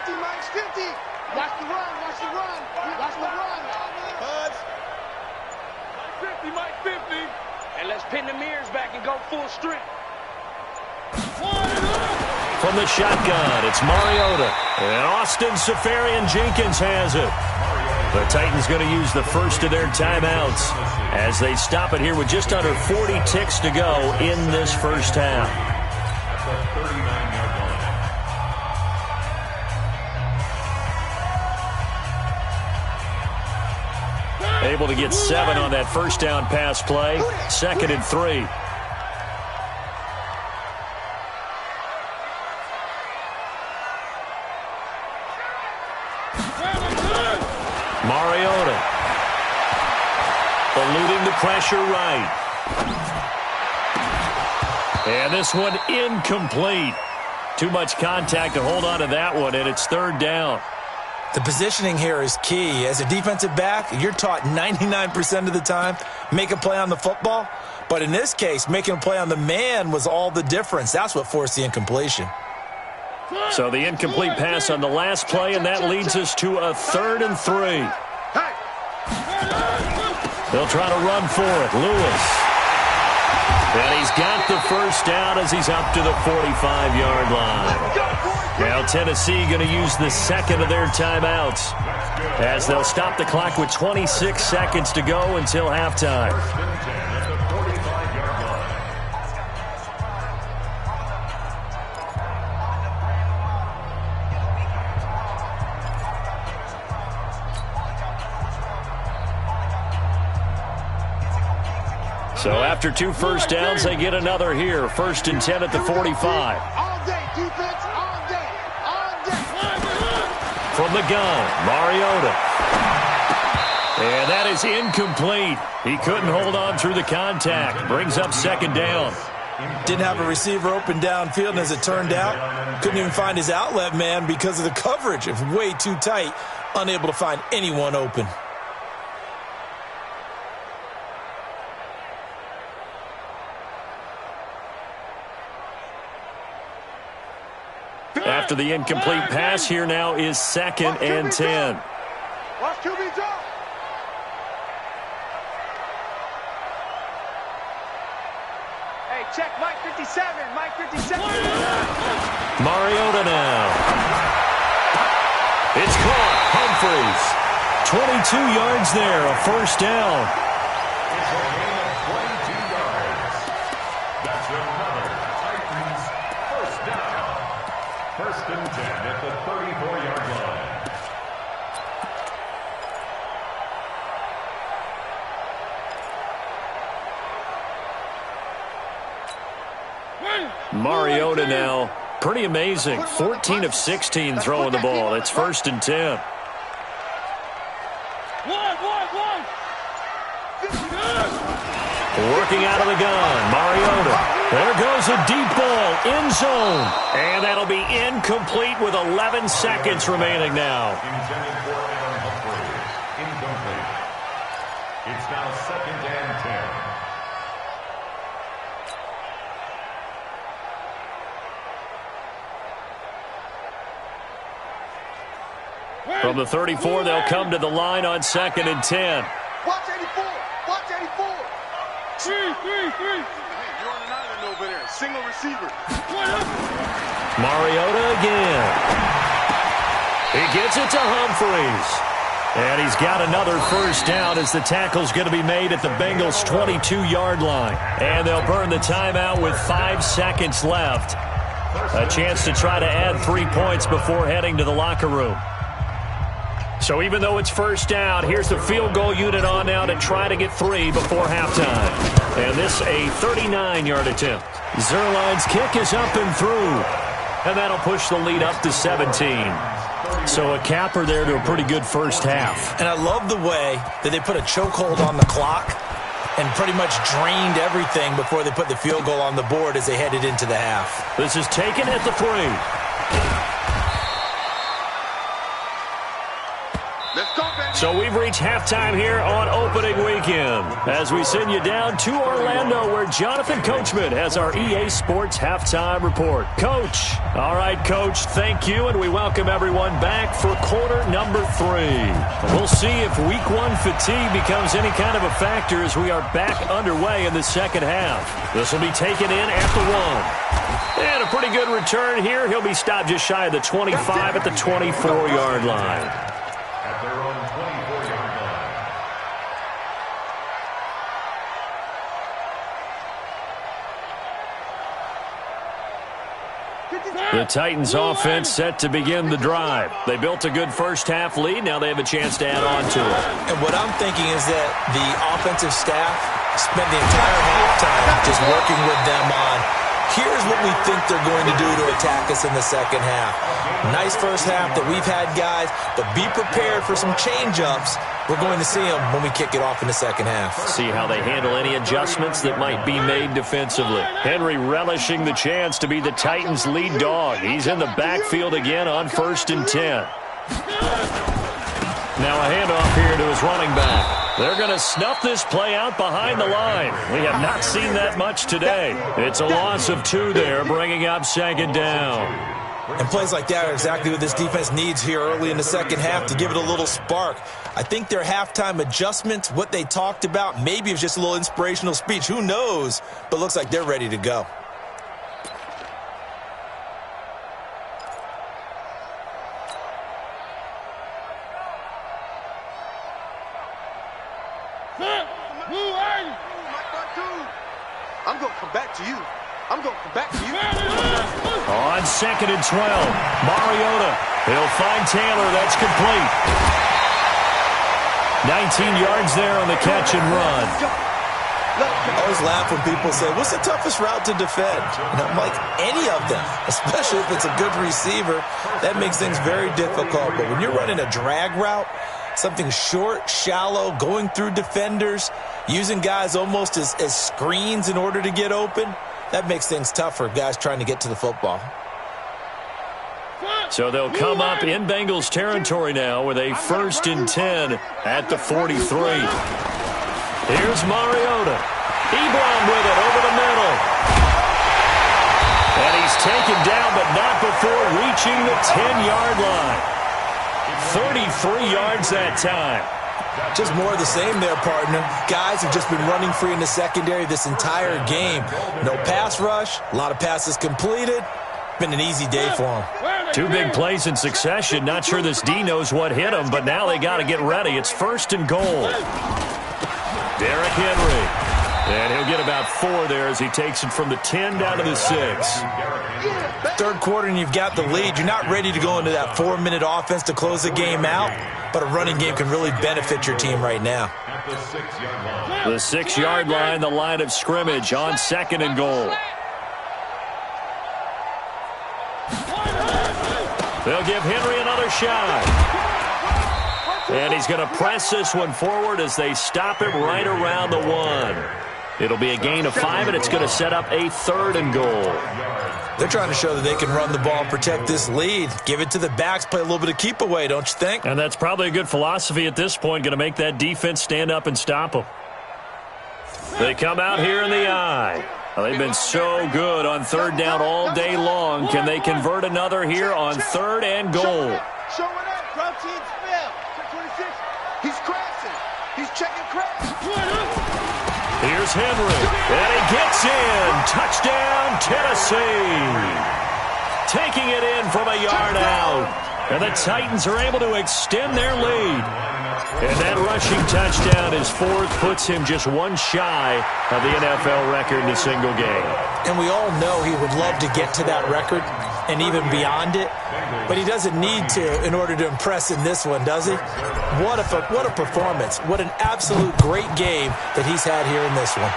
Mike's 50. Watch the run. Buzz. Mike 50. And let's pin the mirrors back and go full strength. From the shotgun, it's Mariota. And Austin Seferian-Jenkins has it. The Titans going to use the first of their timeouts as they stop it here with just under 40 ticks to go in this first half. Able to get 7 on that first down pass play. 2nd and 3. Mariota. Eluding the pressure right. And this one incomplete. Too much contact to hold on to that one, and it's 3rd down. The positioning here is key. As a defensive back, you're taught 99% of the time, make a play on the football. But in this case, making a play on the man was all the difference. That's what forced the incompletion. So the incomplete pass on the last play, and that leads us to a 3rd and 3. They'll try to run for it. Lewis. And he's got the first down as he's up to the 45-yard line. Now Tennessee going to use the second of their timeouts as they'll stop the clock with 26 seconds to go until halftime. So after 2 first downs, they get another here. 1st and 10 at the 45. All day, defense, all day, all day. From the gun, Mariota. And that is incomplete. He couldn't hold on through the contact. Brings up 2nd down. Didn't have a receiver open downfield, and as it turned out, couldn't even find his outlet man because of the coverage. It was way too tight, unable to find anyone open. After the incomplete pass, here now is 2nd and 10. Watch QB drop. Hey, check Mike 57. Mike 57. Mariota now. It's caught. Humphreys. 22 yards there, a 1st down. It's a gain of 22 yards. That's another Titans first down. 1st and 10 at the 34-yard line. Mariota now, pretty amazing. 14 of 16 throwing the ball. It's 1st and 10. Working out of the gun, Mariota. There goes a deep ball, end zone. And that'll be incomplete with 11 seconds remaining now. Intended for Aaron Humphreys. Incomplete. It's now 2nd and 10. From the 34, they'll come to the line on 2nd and 10. Watch 84. Watch 84. 3. Hey, you're on an island over there. Single receiver. Mariota again. He gets it to Humphreys. And he's got another 1st down as the tackle's going to be made at the Bengals' 22-yard line. And they'll burn the timeout with 5 seconds left. A chance to try to add 3 points before heading to the locker room. So even though it's 1st down, here's the field goal unit on now to try to get 3 before halftime. And this a 39-yard attempt. Zerline's kick is up and through. And that'll push the lead up to 17. So a capper there to a pretty good first half. And I love the way that they put a chokehold on the clock and pretty much drained everything before they put the field goal on the board as they headed into the half. This is taken at the 3. So we've reached halftime here on opening weekend as we send you down to Orlando where Jonathan Coachman has our EA Sports halftime report. Coach. All right, Coach, thank you, and we welcome everyone back for quarter number 3. We'll see if week 1 fatigue becomes any kind of a factor as we are back underway in the second half. This will be taken in at the 1. And a pretty good return here. He'll be stopped just shy of the 25 at the 24-yard line. At their own 24-yard line. The Titans offense set to begin the drive. They built a good first-half lead. Now they have a chance to add on to it. And what I'm thinking is that the offensive staff spent the entire halftime just working with them on, here's what we think they're going to do to attack us in the second half. Nice first half that we've had, guys, but be prepared for some change-ups. We're going to see them when we kick it off in the second half. See how they handle any adjustments that might be made defensively. Henry relishing the chance to be the Titans' lead dog. He's in the backfield again on 1st and 10. Now a handoff here to his running back. They're going to snuff this play out behind the line. We have not seen that much today. It's a loss of 2 there, bringing up 2nd down. And plays like that are exactly what this defense needs here early in the second half to give it a little spark. I think their halftime adjustments, what they talked about, maybe it was just a little inspirational speech. Who knows? But looks like they're ready to go. I'm going to come back to you. I'm going to come back to you. On 2nd and 12, Mariota. He'll find Taylor. That's complete. 19 yards there on the catch and run. I always laugh when people say, what's the toughest route to defend? And I'm like, any of them, especially if it's a good receiver. That makes things very difficult. But when you're running a drag route, something short, shallow, going through defenders, using guys almost as screens in order to get open, that makes things tough for guys trying to get to the football. So they'll come up in Bengals territory now with a 1st and 10 at the 43. Here's Mariota. Ebron with it over the middle. And he's taken down, but not before reaching the 10-yard line. 33 yards that time. Just more of the same there, partner. Guys have just been running free in the secondary this entire game. No pass rush, a lot of passes completed. Been an easy day for them. 2 big plays in succession. Not sure this D knows what hit him, but now they got to get ready. It's 1st and goal. Derrick Henry. And he'll get about 4 there as he takes it from the 10 down to the 6. Third quarter and you've got the lead. You're not ready to go into that 4-minute offense to close the game out, but a running game can really benefit your team right now. The 6-yard line, the line of scrimmage on 2nd and goal. They'll give Henry another shot. And he's going to press this one forward as they stop him right around the 1. It'll be a gain of 5, and it's going to set up a 3rd and goal. They're trying to show that they can run the ball and protect this lead. Give it to the backs, play a little bit of keep away, don't you think? And that's probably a good philosophy at this point, going to make that defense stand up and stop them. They come out here in the eye. Well, they've been so good on 3rd down all day long. Can they convert another here on 3rd and goal? Show it up. Drop team spell. 26. He's crashing. He's checking crash. Here's Henry, and he gets in. Touchdown, Tennessee. Taking it in from a yard out. And the Titans are able to extend their lead. And that rushing touchdown, his 4th, puts him just 1 shy of the NFL record in a single game. And we all know he would love to get to that record and even beyond it. But he doesn't need to in order to impress in this one, does he? What a performance. What an absolute great game that he's had here in this one.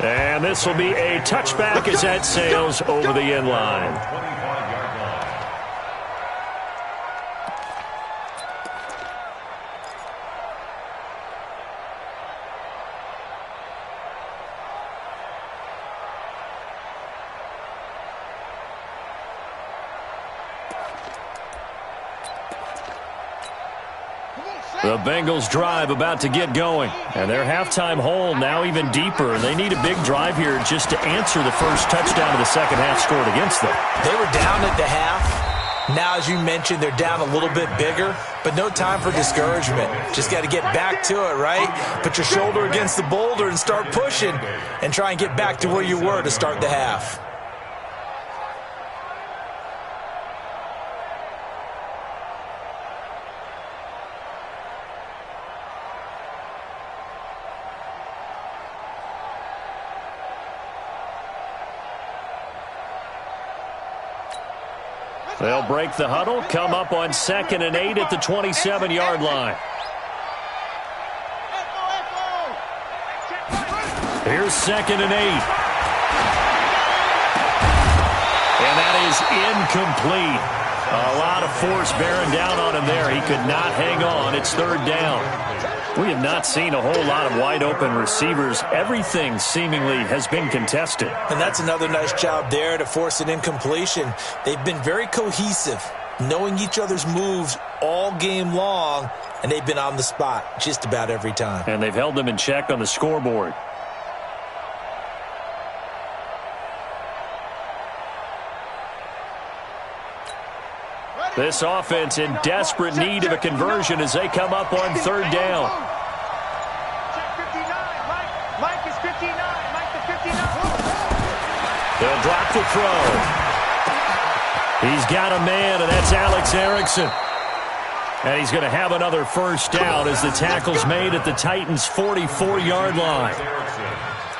And this will be a touchback as that sails over the end line. The Bengals drive about to get going, and their halftime hole now even deeper. They need a big drive here just to answer the first touchdown of the second half scored against them. They were down at the half. Now, as you mentioned, they're down a little bit bigger, but no time for discouragement. Just got to get back to it, right? Put your shoulder against the boulder and start pushing and try and get back to where you were to start the half. They'll break the huddle, come up on 2nd and 8 at the 27-yard line. Here's 2nd and 8. And that is incomplete. A lot of force bearing down on him there. He could not hang on. It's 3rd down. We have not seen a whole lot of wide-open receivers. Everything seemingly has been contested. And that's another nice job there to force an incompletion. They've been very cohesive, knowing each other's moves all game long, and they've been on the spot just about every time. And they've held them in check on the scoreboard. This offense in desperate need of a conversion as they come up on 3rd down. Check 59. Mike is 59. Mike the 59. They'll drop the throw. He's got a man, and that's Alex Erickson. And he's going to have another 1st down as the tackle's made at the Titans' 44-yard line.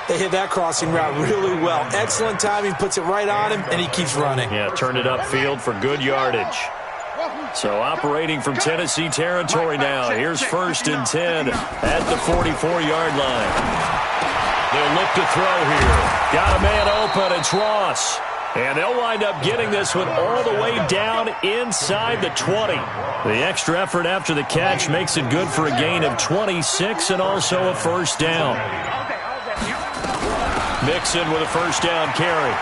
They hit that crossing route really well. Excellent timing, puts it right on him, and he keeps running. Yeah, turned it upfield for good yardage. So operating from Tennessee territory now. Here's 1st and 10 at the 44-yard line. They'll look to throw here. Got a man open. It's Ross. And they'll wind up getting this one all the way down inside the 20. The extra effort after the catch makes it good for a gain of 26 and also a 1st down. Mixon with a 1st down carry.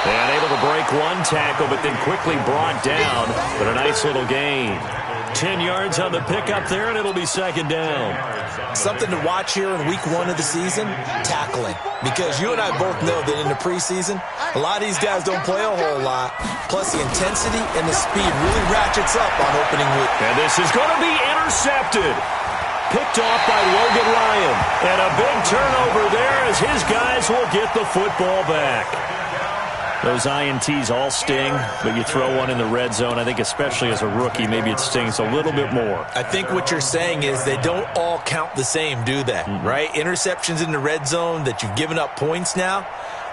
And able to break one tackle, but then quickly brought down. But a nice little gain. 10 yards on the pickup there, and it'll be 2nd down. Something to watch here in week 1 of the season, tackling. Because you and I both know that in the preseason, a lot of these guys don't play a whole lot. Plus the intensity and the speed really ratchets up on opening week. And this is going to be intercepted. Picked off by Logan Ryan. And a big turnover there as his guys will get the football back. Those INTs all sting, but you throw one in the red zone. I think especially as a rookie, maybe it stings a little bit more. I think what you're saying is they don't all count the same, do they? Right? Interceptions in the red zone that you've given up points now,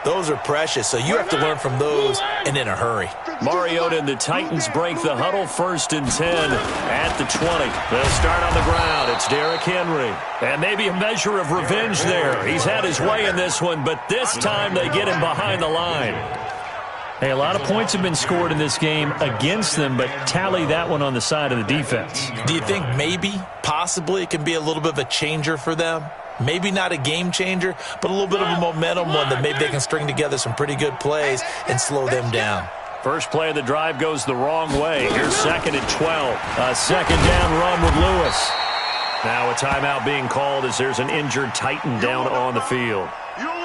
those are precious. So you have to learn from those and in a hurry. Mariota and the Titans break the huddle, 1st and 10 at the 20. They'll start on the ground. It's Derrick Henry. And maybe a measure of revenge there. He's had his way in this one, but this time they get him behind the line. Hey, a lot of points have been scored in this game against them, but tally that one on the side of the defense. Do you think maybe, possibly, it can be a little bit of a changer for them? Maybe not a game changer, but a little bit of a momentum one that maybe they can string together some pretty good plays and slow them down. First play of the drive goes the wrong way. Here's 2nd and 12. A 2nd down run with Lewis. Now a timeout being called as there's an injured Titan down on the field.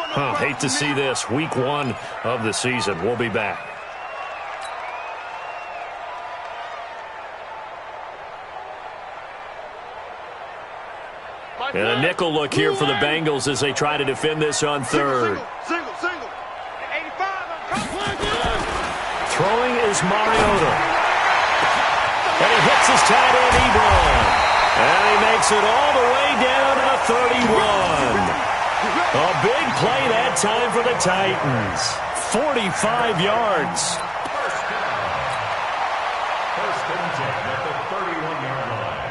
Hate to see this. Week 1 of the season. We'll be back. And a nickel look here for the Bengals as they try to defend this on 3rd. Single. 85. Throwing is Mariota. And he hits his tight end, Ebron. And he makes it all the way down to the 31. A big play that time for the Titans. 45 yards. First and 10 at the 31-yard line.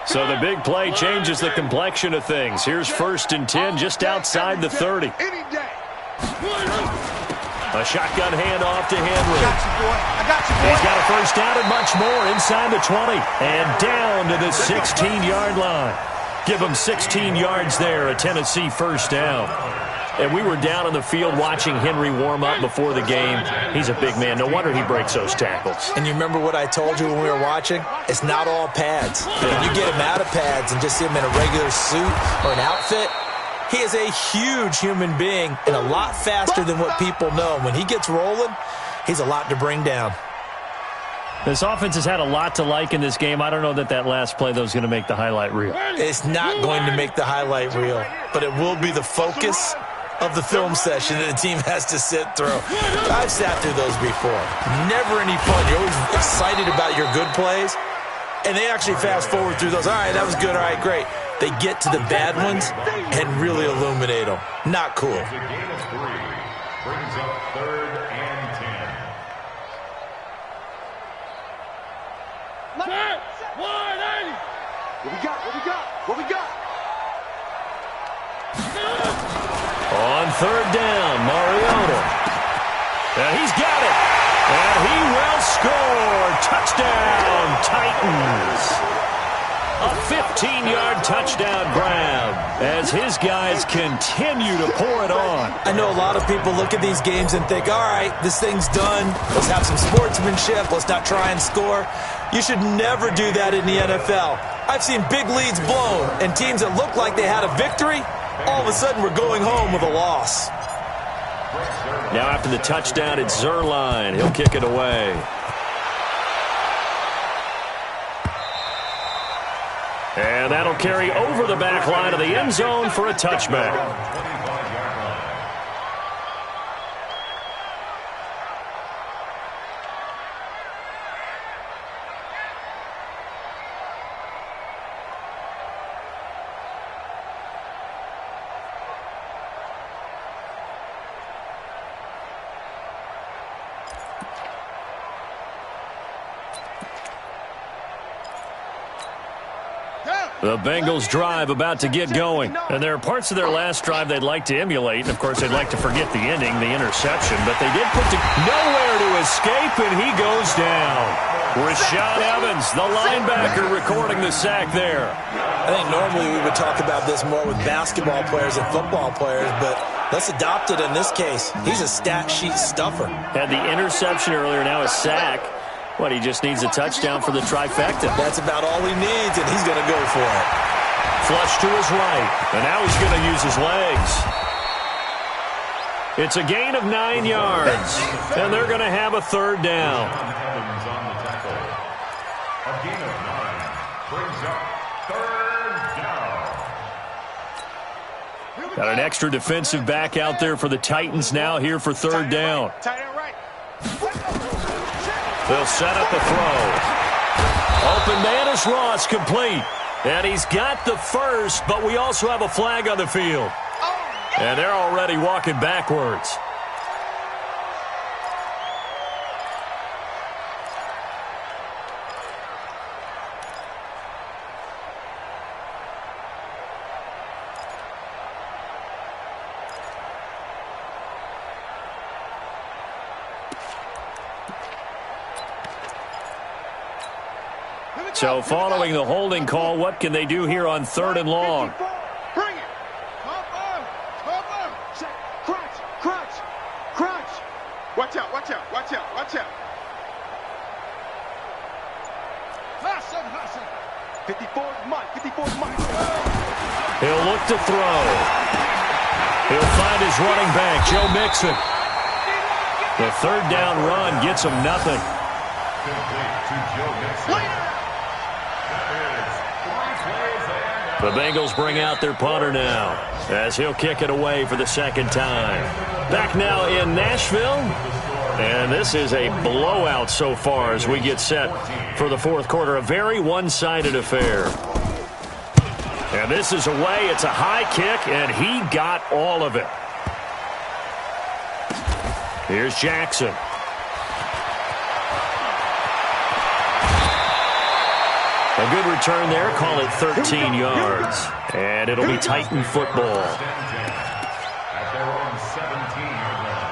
So the big play changes the complexion of things. Here's 1st and 10 just outside the 30. A shotgun handoff to Henry. I got you, boy. He's got a 1st down and much more inside the 20. And down to the 16-yard line. Give him 16 yards there, a Tennessee 1st down. And we were down on the field watching Henry warm up before the game. He's a big man. No wonder he breaks those tackles. And you remember what I told you when we were watching? It's not all pads. When you get him out of pads and just see him in a regular suit or an outfit, he is a huge human being and a lot faster than what people know. When he gets rolling, he's a lot to bring down. This offense has had a lot to like in this game. I don't know that last play, though, is going to make the highlight reel. It's not going to make the highlight reel, but it will be the focus of the film session that the team has to sit through. I've sat through those before. Never any fun. You're always excited about your good plays, and they actually fast forward through those. All right, that was good. All right, great. they get to the bad ones and really illuminate them. Not cool. It's a game of 3. Brings up 3rd and 10. Set. 180. What we got? What we got? What we got? On 3rd down, Mariota. And he's got it. And he will score. Touchdown, Titans. A 15-yard touchdown grab as his guys continue to pour it on. I know a lot of people look at these games and think, all right, this thing's done. Let's have some sportsmanship. Let's not try and score. You should never do that in the NFL. I've seen big leads blown and teams that look like they had a victory, all of a sudden we're going home with a loss. Now after the touchdown, it's Zerline. He'll kick it away. And that'll carry over the back line of the end zone for a touchback. The Bengals drive about to get going. And there are parts of their last drive they'd like to emulate. And, of course, they'd like to forget the ending, the interception. But they did put nowhere to escape, and he goes down. Rashad Evans, the linebacker, recording the sack there. I think normally we would talk about this more with basketball players and football players, but let's adopt it in this case. He's a stat sheet stuffer. Had the interception earlier, now a sack. What, he just needs a touchdown for the trifecta. That's about all he needs, and he's going to go for it. Flush to his right, and now he's going to use his legs. It's a gain of 9 yards, and they're going to have a 3rd down. Evans on the tackle. A gain of 9 brings up 3rd down. Got an extra defensive back out there for the Titans now here for 3rd down. They'll set up a throw. Open man is Ross, complete. And he's got the first, but we also have a flag on the field. And they're already walking backwards. So following the holding call, what can they do here on 3rd and long? Bring it. Cover. Crunch. Watch out. 54's Mike. He'll look to throw. He'll find his running back, Joe Mixon. The 3rd down run gets him nothing. Complete to Joe Mixon. The Bengals bring out their punter now as he'll kick it away for the 2nd time. Back now in Nashville. And this is a blowout so far as we get set for the 4th quarter. A very one-sided affair. And this is away. It's a high kick, and he got all of it. Here's Jackson. A good return there. Call it 13 yards. And it'll be Titan football. At their own 17-yard line.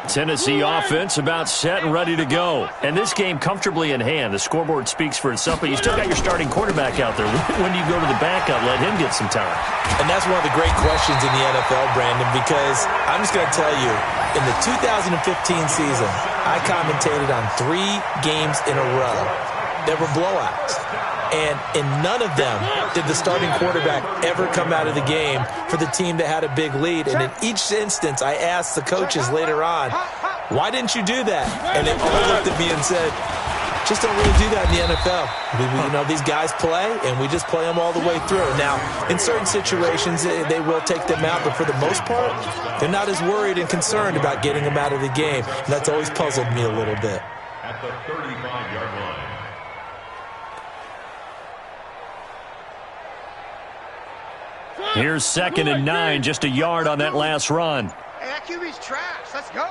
Tennessee offense about set and ready to go. And this game comfortably in hand. The scoreboard speaks for itself, but you still got your starting quarterback out there. When do you go to the backup, let him get some time? And that's one of the great questions in the NFL, Brandon, because I'm just going to tell you, in the 2015 season, I commentated on 3 games in a row that were blowouts. And in none of them did the starting quarterback ever come out of the game for the team that had a big lead. And in each instance, I asked the coaches later on, why didn't you do that? And they all looked at me and said, Just don't really do that in the NFL. These guys play, and we just play them all the way through. Now, in certain situations, they will take them out, but for the most part, they're not as worried and concerned about getting them out of the game. And that's always puzzled me a little bit. At the 35-yard line. Here's 2nd and 9, just a yard on that last run. Hey, that QB's trash. Let's go.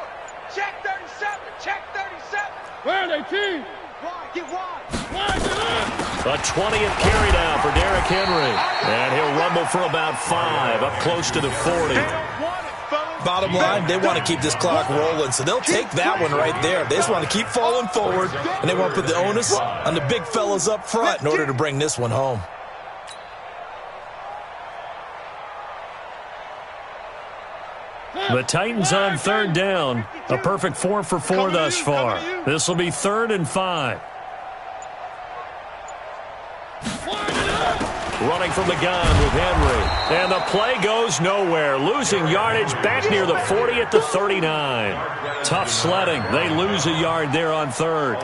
Check 37. Check 37. Where are they, team? Wide, get wide. Wide, get up. A 20th carry down for Derrick Henry. And he'll rumble for about 5, up close to the 40. Bottom line, they want to keep this clock rolling, so they'll take that one right there. They just want to keep falling forward, and they want to put the onus on the big fellas up front in order to bring this one home. The Titans on 3rd down. A perfect 4 for 4 thus far. This will be 3rd and 5. Running from the gun with Henry. And the play goes nowhere. Losing yardage back near the 40 at the 39. Tough sledding. They lose a yard there on 3rd.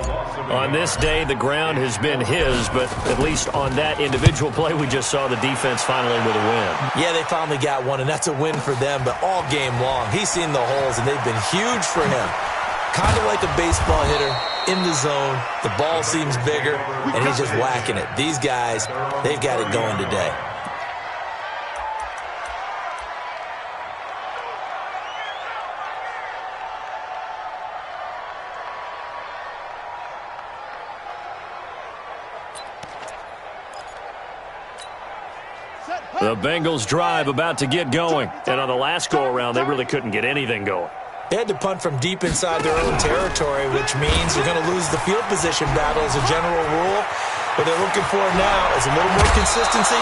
On this day, the ground has been his, but at least on that individual play, we just saw the defense finally with a win. Yeah, they finally got one, and that's a win for them, but all game long, he's seen the holes, and they've been huge for him. Kind of like a baseball hitter in the zone. The ball seems bigger, and he's just whacking it. These guys, they've got it going today. The Bengals drive about to get going. And on the last go-around, they really couldn't get anything going. They had to punt from deep inside their own territory, which means you're going to lose the field position battle as a general rule. What they're looking for now is a little more consistency,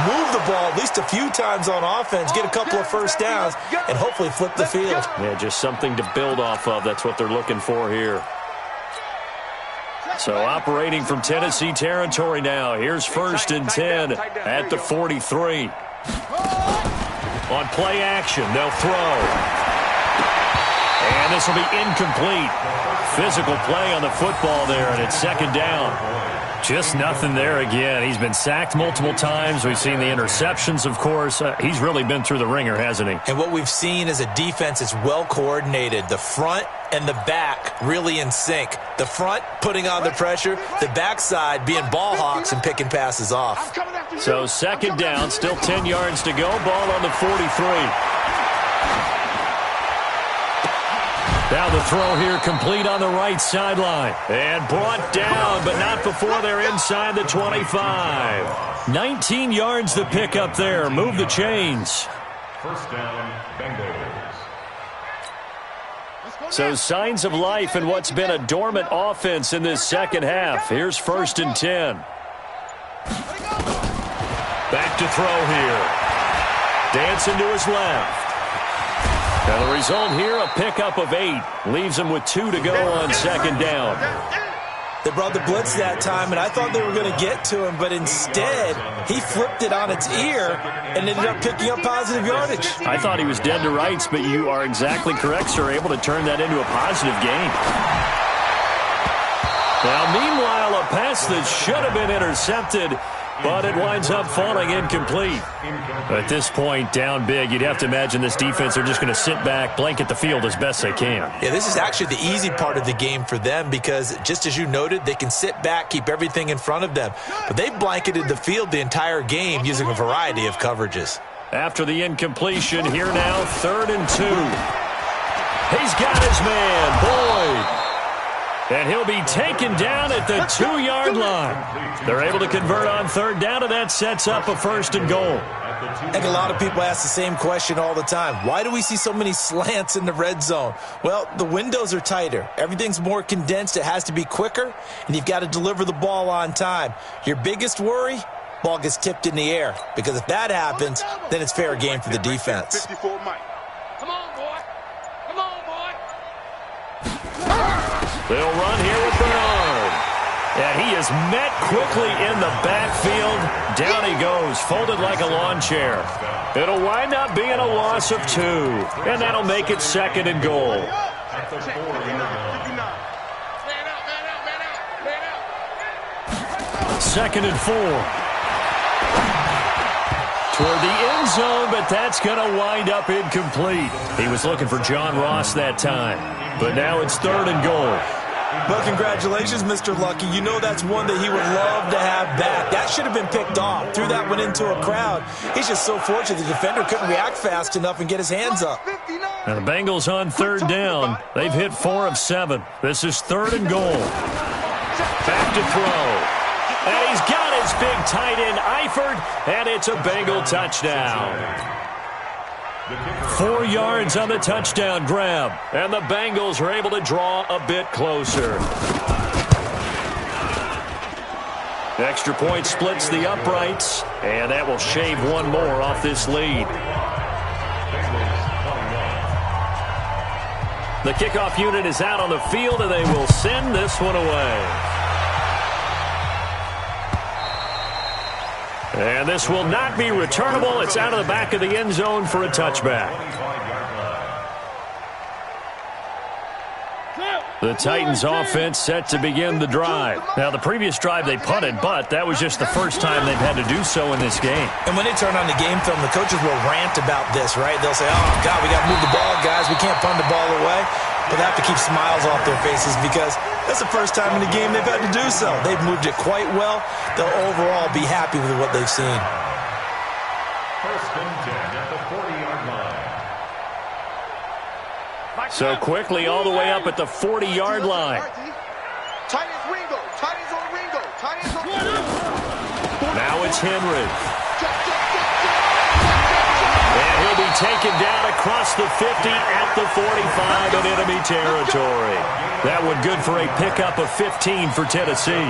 move the ball at least a few times on offense, get a couple of first downs, and hopefully flip the field. Yeah, just something to build off of. That's what they're looking for here. So operating from Tennessee territory now. Here's 1st and 10 at the 43. On play action, they'll throw. And this will be incomplete. Physical play on the football there, and it's 2nd down. Just nothing there again. He's been sacked multiple times. We've seen the interceptions, of course. He's really been through the ringer, hasn't he? And what we've seen is a defense that's well coordinated. The front and the back really in sync. The front putting on the pressure, the backside being ball hawks and picking passes off. So 2nd down, still 10 yards to go. Ball on the 43. Now the throw here complete on the right sideline. And brought down, but not before they're inside the 25. 19 yards to pick up there. Move the chains. 1st down, Bengals. So signs of life in what's been a dormant offense in this 2nd half. Here's 1st and 10. Back to throw here. Dancing to his left. And the result here, a pickup of 8. Leaves him with 2 to go on 2nd down. They brought the blitz that time, and I thought they were going to get to him, but instead, he flipped it on its ear and ended up picking up positive yardage. I thought he was dead to rights, but you are exactly correct, sir, able to turn that into a positive gain. Now, meanwhile, a pass that should have been intercepted, but it winds up falling incomplete. At this point, down big, you'd have to imagine this defense are just going to sit back, blanket the field as best they can. Yeah, this is actually the easy part of the game for them because, just as you noted, they can sit back, keep everything in front of them. But they've blanketed the field the entire game using a variety of coverages. After the incompletion, here now, 3rd and 2. He's got his man, Boyd. And he'll be taken down at the 2-yard line. They're able to convert on 3rd down, and that sets up a 1st and goal. And a lot of people ask the same question all the time. Why do we see so many slants in the red zone? Well, the windows are tighter. Everything's more condensed. It has to be quicker, and you've got to deliver the ball on time. Your biggest worry? Ball gets tipped in the air. Because if that happens, then it's fair game for the defense. They'll run here with Bernard. And he is met quickly in the backfield. Down he goes, folded like a lawn chair. It'll wind up being a loss of 2. And that'll make it 2nd and goal. 2nd and 4. Toward the end zone, but that's going to wind up incomplete. He was looking for John Ross that time, but now it's 3rd and goal. Well, congratulations, Mr. Lucky. You know that's one that he would love to have back. That should have been picked off. Threw that one into a crowd. He's just so fortunate the defender couldn't react fast enough and get his hands up. Now the Bengals on 3rd down. They've hit 4 of 7. This is 3rd and goal. Back to throw. And he's got his big tight end, Eifert, and it's a Bengal touchdown. 4 yards on the touchdown grab, and the Bengals are able to draw a bit closer. Extra point splits the uprights, and that will shave one more off this lead. The kickoff unit is out on the field, and they will send this one away. And this will not be returnable. It's out of the back of the end zone for a touchback. The Titans offense set to begin the drive. Now, the previous drive they punted, but that was just the first time they've had to do so in this game. And when they turn on the game film, the coaches will rant about this, right? They'll say, oh, God, we got to move the ball, guys. We can't punt the ball away. But they have to keep smiles off their faces because that's the first time in the game they've had to do so. They've moved it quite well. They'll overall be happy with what they've seen. 1st and 10 at the 40-yard line. So quickly all the way up at the 40-yard line. Titans Ringo. Titans on Ringo. Titans on Ringo. Now it's Henry. And he'll be taken down across the 50 at the 45 in enemy territory. That one good for a pickup of 15 for Tennessee.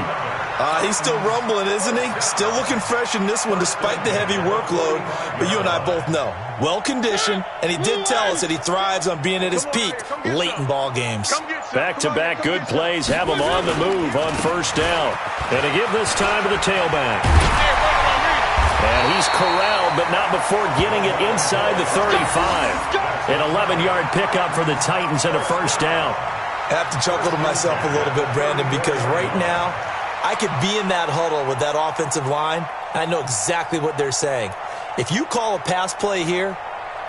He's still rumbling, isn't he? Still looking fresh in this one despite the heavy workload. But you and I both know, well-conditioned, and he did tell us that he thrives on being at his peak late in ball games. Back-to-back good plays have him on the move on 1st down. And to give this time to the tailback. And he's corralled, but not before getting it inside the 35. An 11-yard pickup for the Titans and a 1st down. I have to chuckle to myself a little bit, Brandon, because right now I could be in that huddle with that offensive line, and I know exactly what they're saying. If you call a pass play here,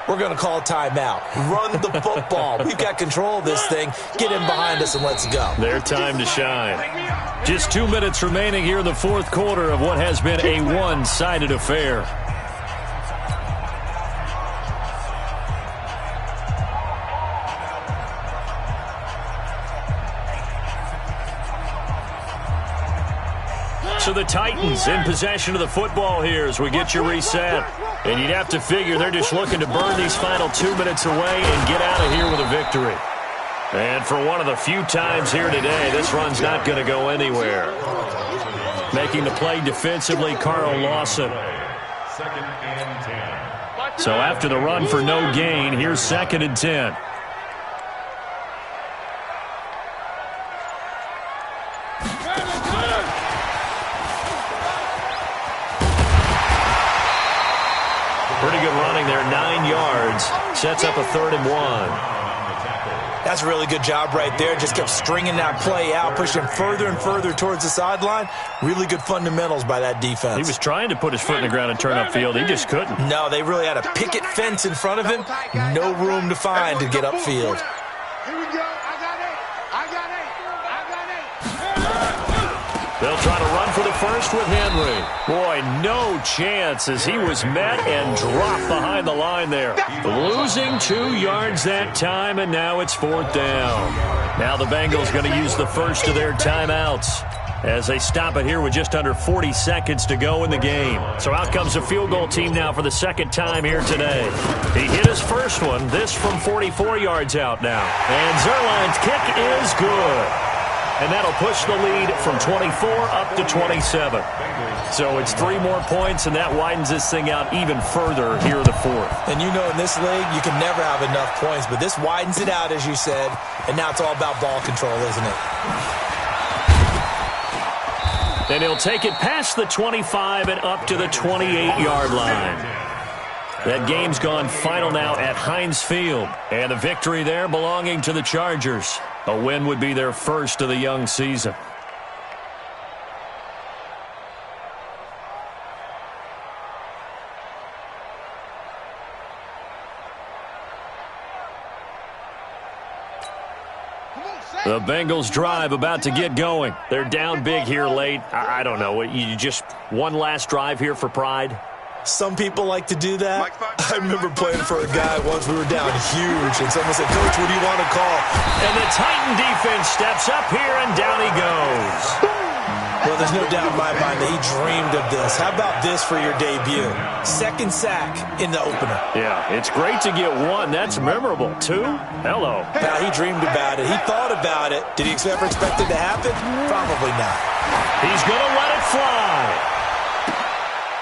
we're going to call a timeout. Run the football. We've got control of this thing. Get in behind us and let's go. Their time to shine. Just 2 minutes remaining here in the 4th quarter of what has been a one-sided affair. So the Titans in possession of the football here as we get you reset. And you'd have to figure they're just looking to burn these final 2 minutes away and get out of here with a victory. And for one of the few times here today, this run's not going to go anywhere. Making the play defensively, Carl Lawson. 2nd and 10. So after the run for no gain, here's 2nd and 10. Pretty good running there, 9 yards. Sets up a 3rd and 1. That's a really good job right there. Just kept stringing that play out, pushing him further and further towards the sideline. Really good fundamentals by that defense. He was trying to put his foot in the ground and turn upfield. He just couldn't. No, they really had a picket fence in front of him. No room to find to get upfield. Here we go. I got 8. I got 8. They'll try to run for the first with Henry. Boy, no chance as he was met and dropped behind the line there. Losing 2 yards that time, and now it's 4th down. Now the Bengals going to use the first of their timeouts as they stop it here with just under 40 seconds to go in the game. So out comes the field goal team now for the 2nd time here today. He hit his first one, this from 44 yards out now. And Zerline's kick is good. And that'll push the lead from 24 up to 27. So it's 3 more points, and that widens this thing out even further here in the 4th. And you know in this league, you can never have enough points, but this widens it out, as you said, and now it's all about ball control, isn't it? And he'll take it past the 25 and up to the 28-yard line. That game's gone final now at Heinz Field. And a victory there belonging to the Chargers. A win would be their first of the young season. The Bengals drive about to get going. They're down big here late. I don't know. You just one last drive here for pride? Some people like to do that. I remember playing for a guy once. We were down huge, and someone said, "Coach, what do you want to call?" And the Titan defense steps up here, and down he goes. Well, there's no doubt in my mind that he dreamed of this. How about this for your debut? Second sack in the opener. Yeah, it's great to get one. That's memorable. Two? Hello. Now, he dreamed about it. He thought about it. Did he ever expect it to happen? Probably not. He's going to let it fly.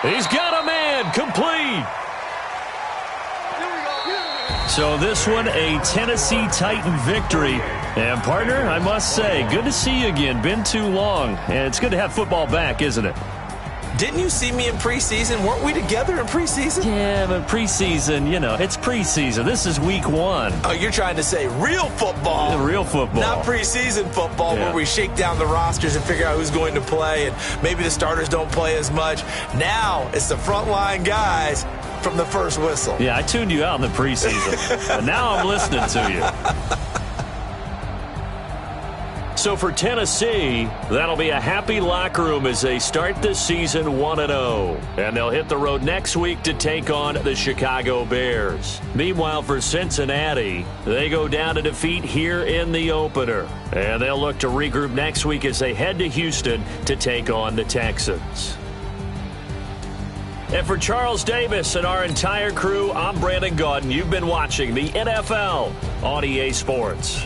He's got a man complete. So this one, a Tennessee Titan victory. And, partner, I must say, good to see you again. Been too long. And it's good to have football back, isn't it? Didn't you see me in preseason? Weren't we together in preseason? Yeah, but preseason, it's preseason. This is week 1. Oh, you're trying to say real football. Real football. Not preseason football where we shake down the rosters and figure out who's going to play, and maybe the starters don't play as much. Now it's the frontline guys from the first whistle. Yeah, I tuned you out in the preseason. And now I'm listening to you. So for Tennessee, that'll be a happy locker room as they start the season 1-0. And they'll hit the road next week to take on the Chicago Bears. Meanwhile, for Cincinnati, they go down to defeat here in the opener. And they'll look to regroup next week as they head to Houston to take on the Texans. And for Charles Davis and our entire crew, I'm Brandon Gaudin. You've been watching the NFL on EA Sports.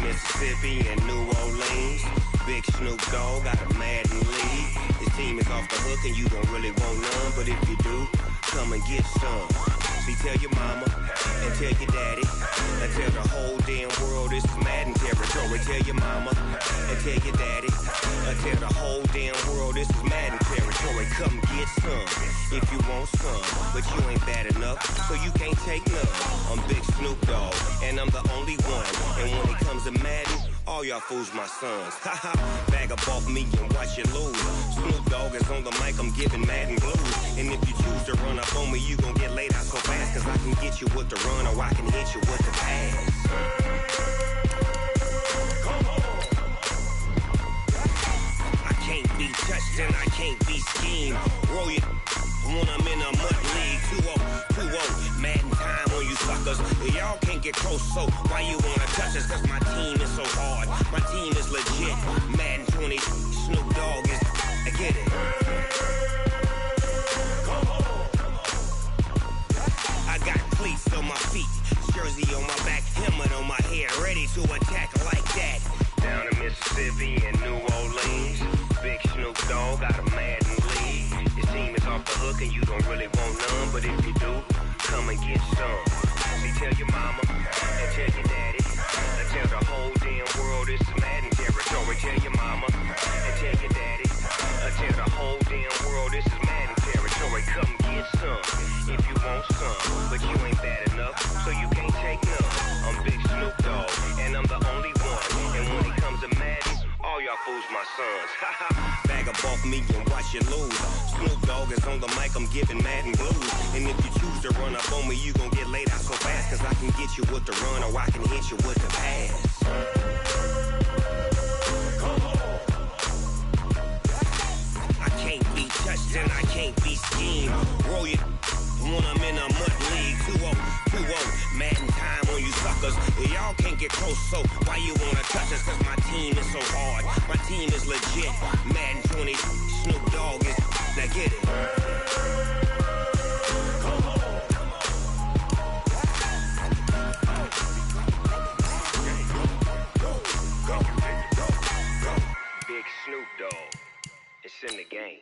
Mississippi and New Orleans. Big Snoop Dogg got a Madden lead. His team is off the hook and you don't really want none, but if you do, come and get some. See, tell your mama and tell your daddy and tell the whole damn world this is Madden territory. Tell your mama and tell your daddy and tell the whole damn world this is Madden territory. Come get some if you want some, but you ain't bad enough, so you can't take none. I'm Big Snoop Dogg and I'm the only one, and when it comes to Madden, all y'all fools my sons. Haha, bag up off me and watch you lose. Snoop Dogg is on the mic, I'm giving Madden blues. And if you choose to run up on me, you gon' get laid out so fast, cause I can get you with the run or I can hit you with the pass. I can't be touched and I can't be schemed. Roll you when I'm in a mud league. 2-0, Madden time on you suckers. Y'all can't get close, so why you wanna touch us? Cause my team is so hard, my team is legit. Madden 20, Snoop Dogg is, I get it. I got cleats on my feet, jersey on my back, helmet on my head, ready to attack like that. Down in Mississippi and New Orleans, Big Snoop Dogg got a Madden lead. His team is off the hook and you don't really want none, but if you do, come and get some. See, tell your mama and tell your daddy and tell the whole damn world this is Madden territory. Tell your mama and tell your daddy and tell the whole damn world this is Madden territory. Come get some if you want some, but you ain't bad enough, so you can't take none. I'm Big Snoop Dogg and I'm the only one, and when it comes to Madden, all y'all fools my sons. Haha, bag up off me and watch you lose. Snoop Dogg is on the mic, I'm giving Madden blues. And if you choose to run up on me, you gon' get laid out so fast, cause I can get you with the run or I can hit you with the pass. I can't be touched and I can't be schemed. Roll you when I'm in a mud league. 2-0, Madden time on you suckers. Y'all can't get close, so why you wanna touch us? Cause my team is so hard, my team is legit. Madden 20, Snoop Dogg is, now get it. Big Snoop Dogg, it's in the game.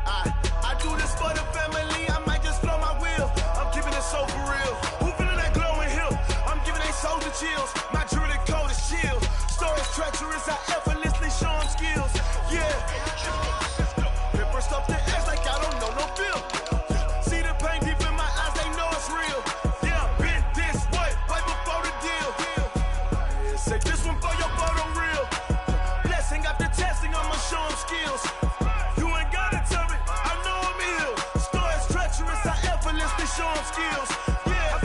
I do this for the family, I might just blow my wheel. I'm keeping it so for real. Who feeling that glowing hill? I'm giving they soldier chills. My jewelry code is chill. Stories treacherous, I effortlessly show them skills. Yeah. Paper stuff the edge like I don't know no bill. See the pain deep in my eyes, they know it's real. Yeah, been this way, right before the deal. Say this one for your photo real. Blessing after testing, I'ma show them skills. Show them skills. Yeah,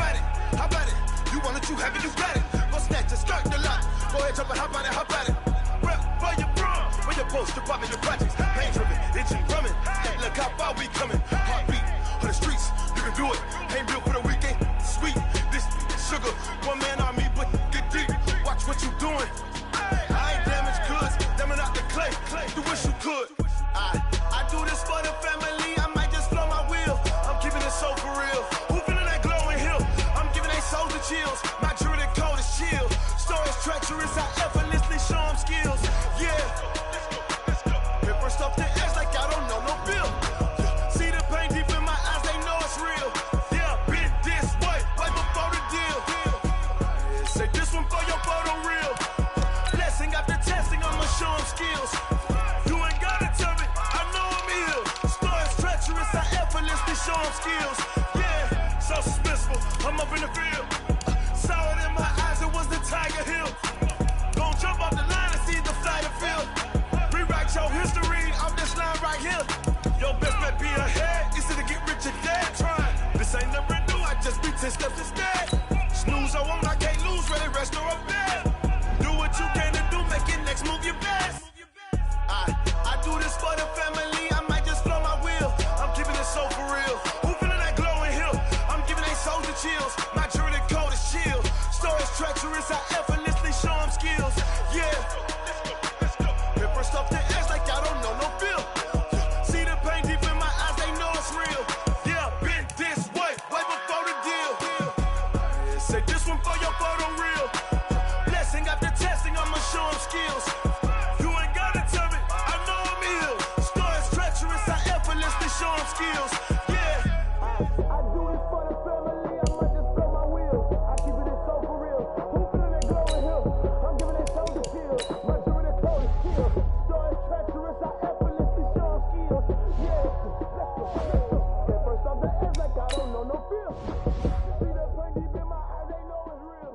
how about it? You want it, you have it, you got it. Go snatch it, start the lot. Go ahead, jump it, how about it? Rep for your bro, for your post, your poppin', your projects. Pain driven, itching, drumming. Look how far we coming. Heartbeat for the streets, you can do it. Ain't built for the weekend. Sweet, this sugar, one man army, but get deep. Watch what you doing. I ain't damaged goods, damn it out the clay. You wish you could. I do this for the family. I might just blow my wheel. I'm keeping it so for real. Who feeling that glowing hill? I'm giving they soldier chills. My jewelry code is chill. Stories treacherous, I effortlessly show them skills. Yeah. Paper stuff the edge like I don't know no bill. See the pain deep in my eyes, they know it's real. Yeah, been this way, right before the deal. Say this one for your photo real. Blessing after testing, I'ma show them skills. You ain't gotta tell me, I know I'm ill. Stories treacherous, I effortlessly show them skills. Yeah, so suspenseful, I'm up in the field. Saw it in my eyes, it was the Tiger Hill. Gon' jump off the line and see the flight of field. Rewrite your history off this line right here. Your best bet be ahead, easy to get rich or dead. Trying, this ain't never new, I just be 10 steps instead. Snooze I won't, I can't lose, ready, rest or a bed. Do what you can to do, make your next move your best. I do this for the family, I might just blow my wheel. I'm keeping it so for real. Who feeling that glowing hill? I'm giving they soldier chills. My jewelry code is chill. Stories treacherous, I effortlessly show them skills. Yeah. Paper stuff the edge like I don't know no bill. See the pain deep in my eyes, they know it's real. Yeah, been this way, way before the deal. Say this one for your photo real. Blessing after testing, I'ma show them skills. Show them skills, yeah. I do this for the family, I might just blow my wheel. I keep it so for real. Who feeling that glowing hill? I'm giving it soldier chills. My jewelry code is chill. Stories treacherous, I effortlessly show them skills. Yeah, let's go. Get first off the edge like I don't know no feel. See that pain deep in my eyes, they know it's real.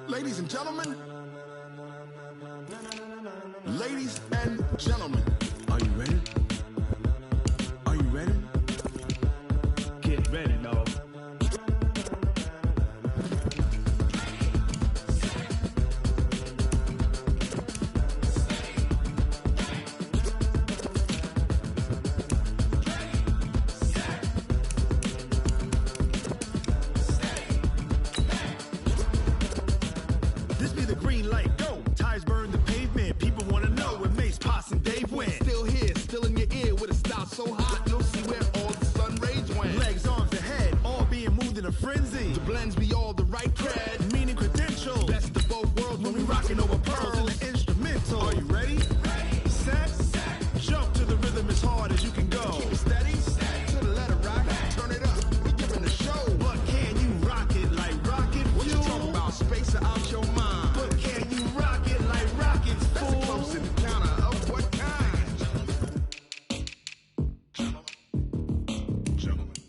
Ladies and gentlemen, ladies and gentlemen, are you ready? Are you ready? Get ready, dog. So hot, you'll see where all the sun rays went. Legs, arms, ahead, all being moved in a frenzy. The blends be all the right cred, meaning credentials. Best of both worlds when we rockin' over pearls in the instrumental. Are you ready? Set, jump to the rhythm as hard as you can go. Keep it steady, to the letter rock, turn it up, we giving the show. But can you rock it like rocket fuel? What you talking about, space out your mind? But can you rock it like rockets, fool? That's a close encounter of what kind?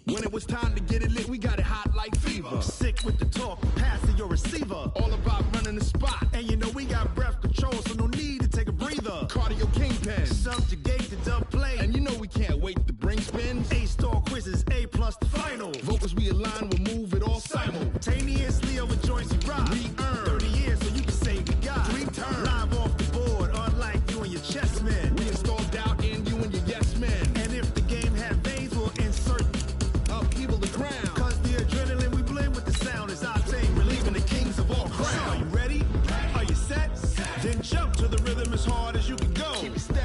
When it was time to get it lit, we got it hot like fever. Sick with the talk, pass to your receiver. All about running the spot. And you know we got breath control, so no need to take a breather. Cardio kingpin, subjugate the dub play. And you know we can't wait to bring spins. A-star quizzes, A+ the final. Vocals we align, we'll move it all simultaneous. jump to the rhythm as hard as you can go.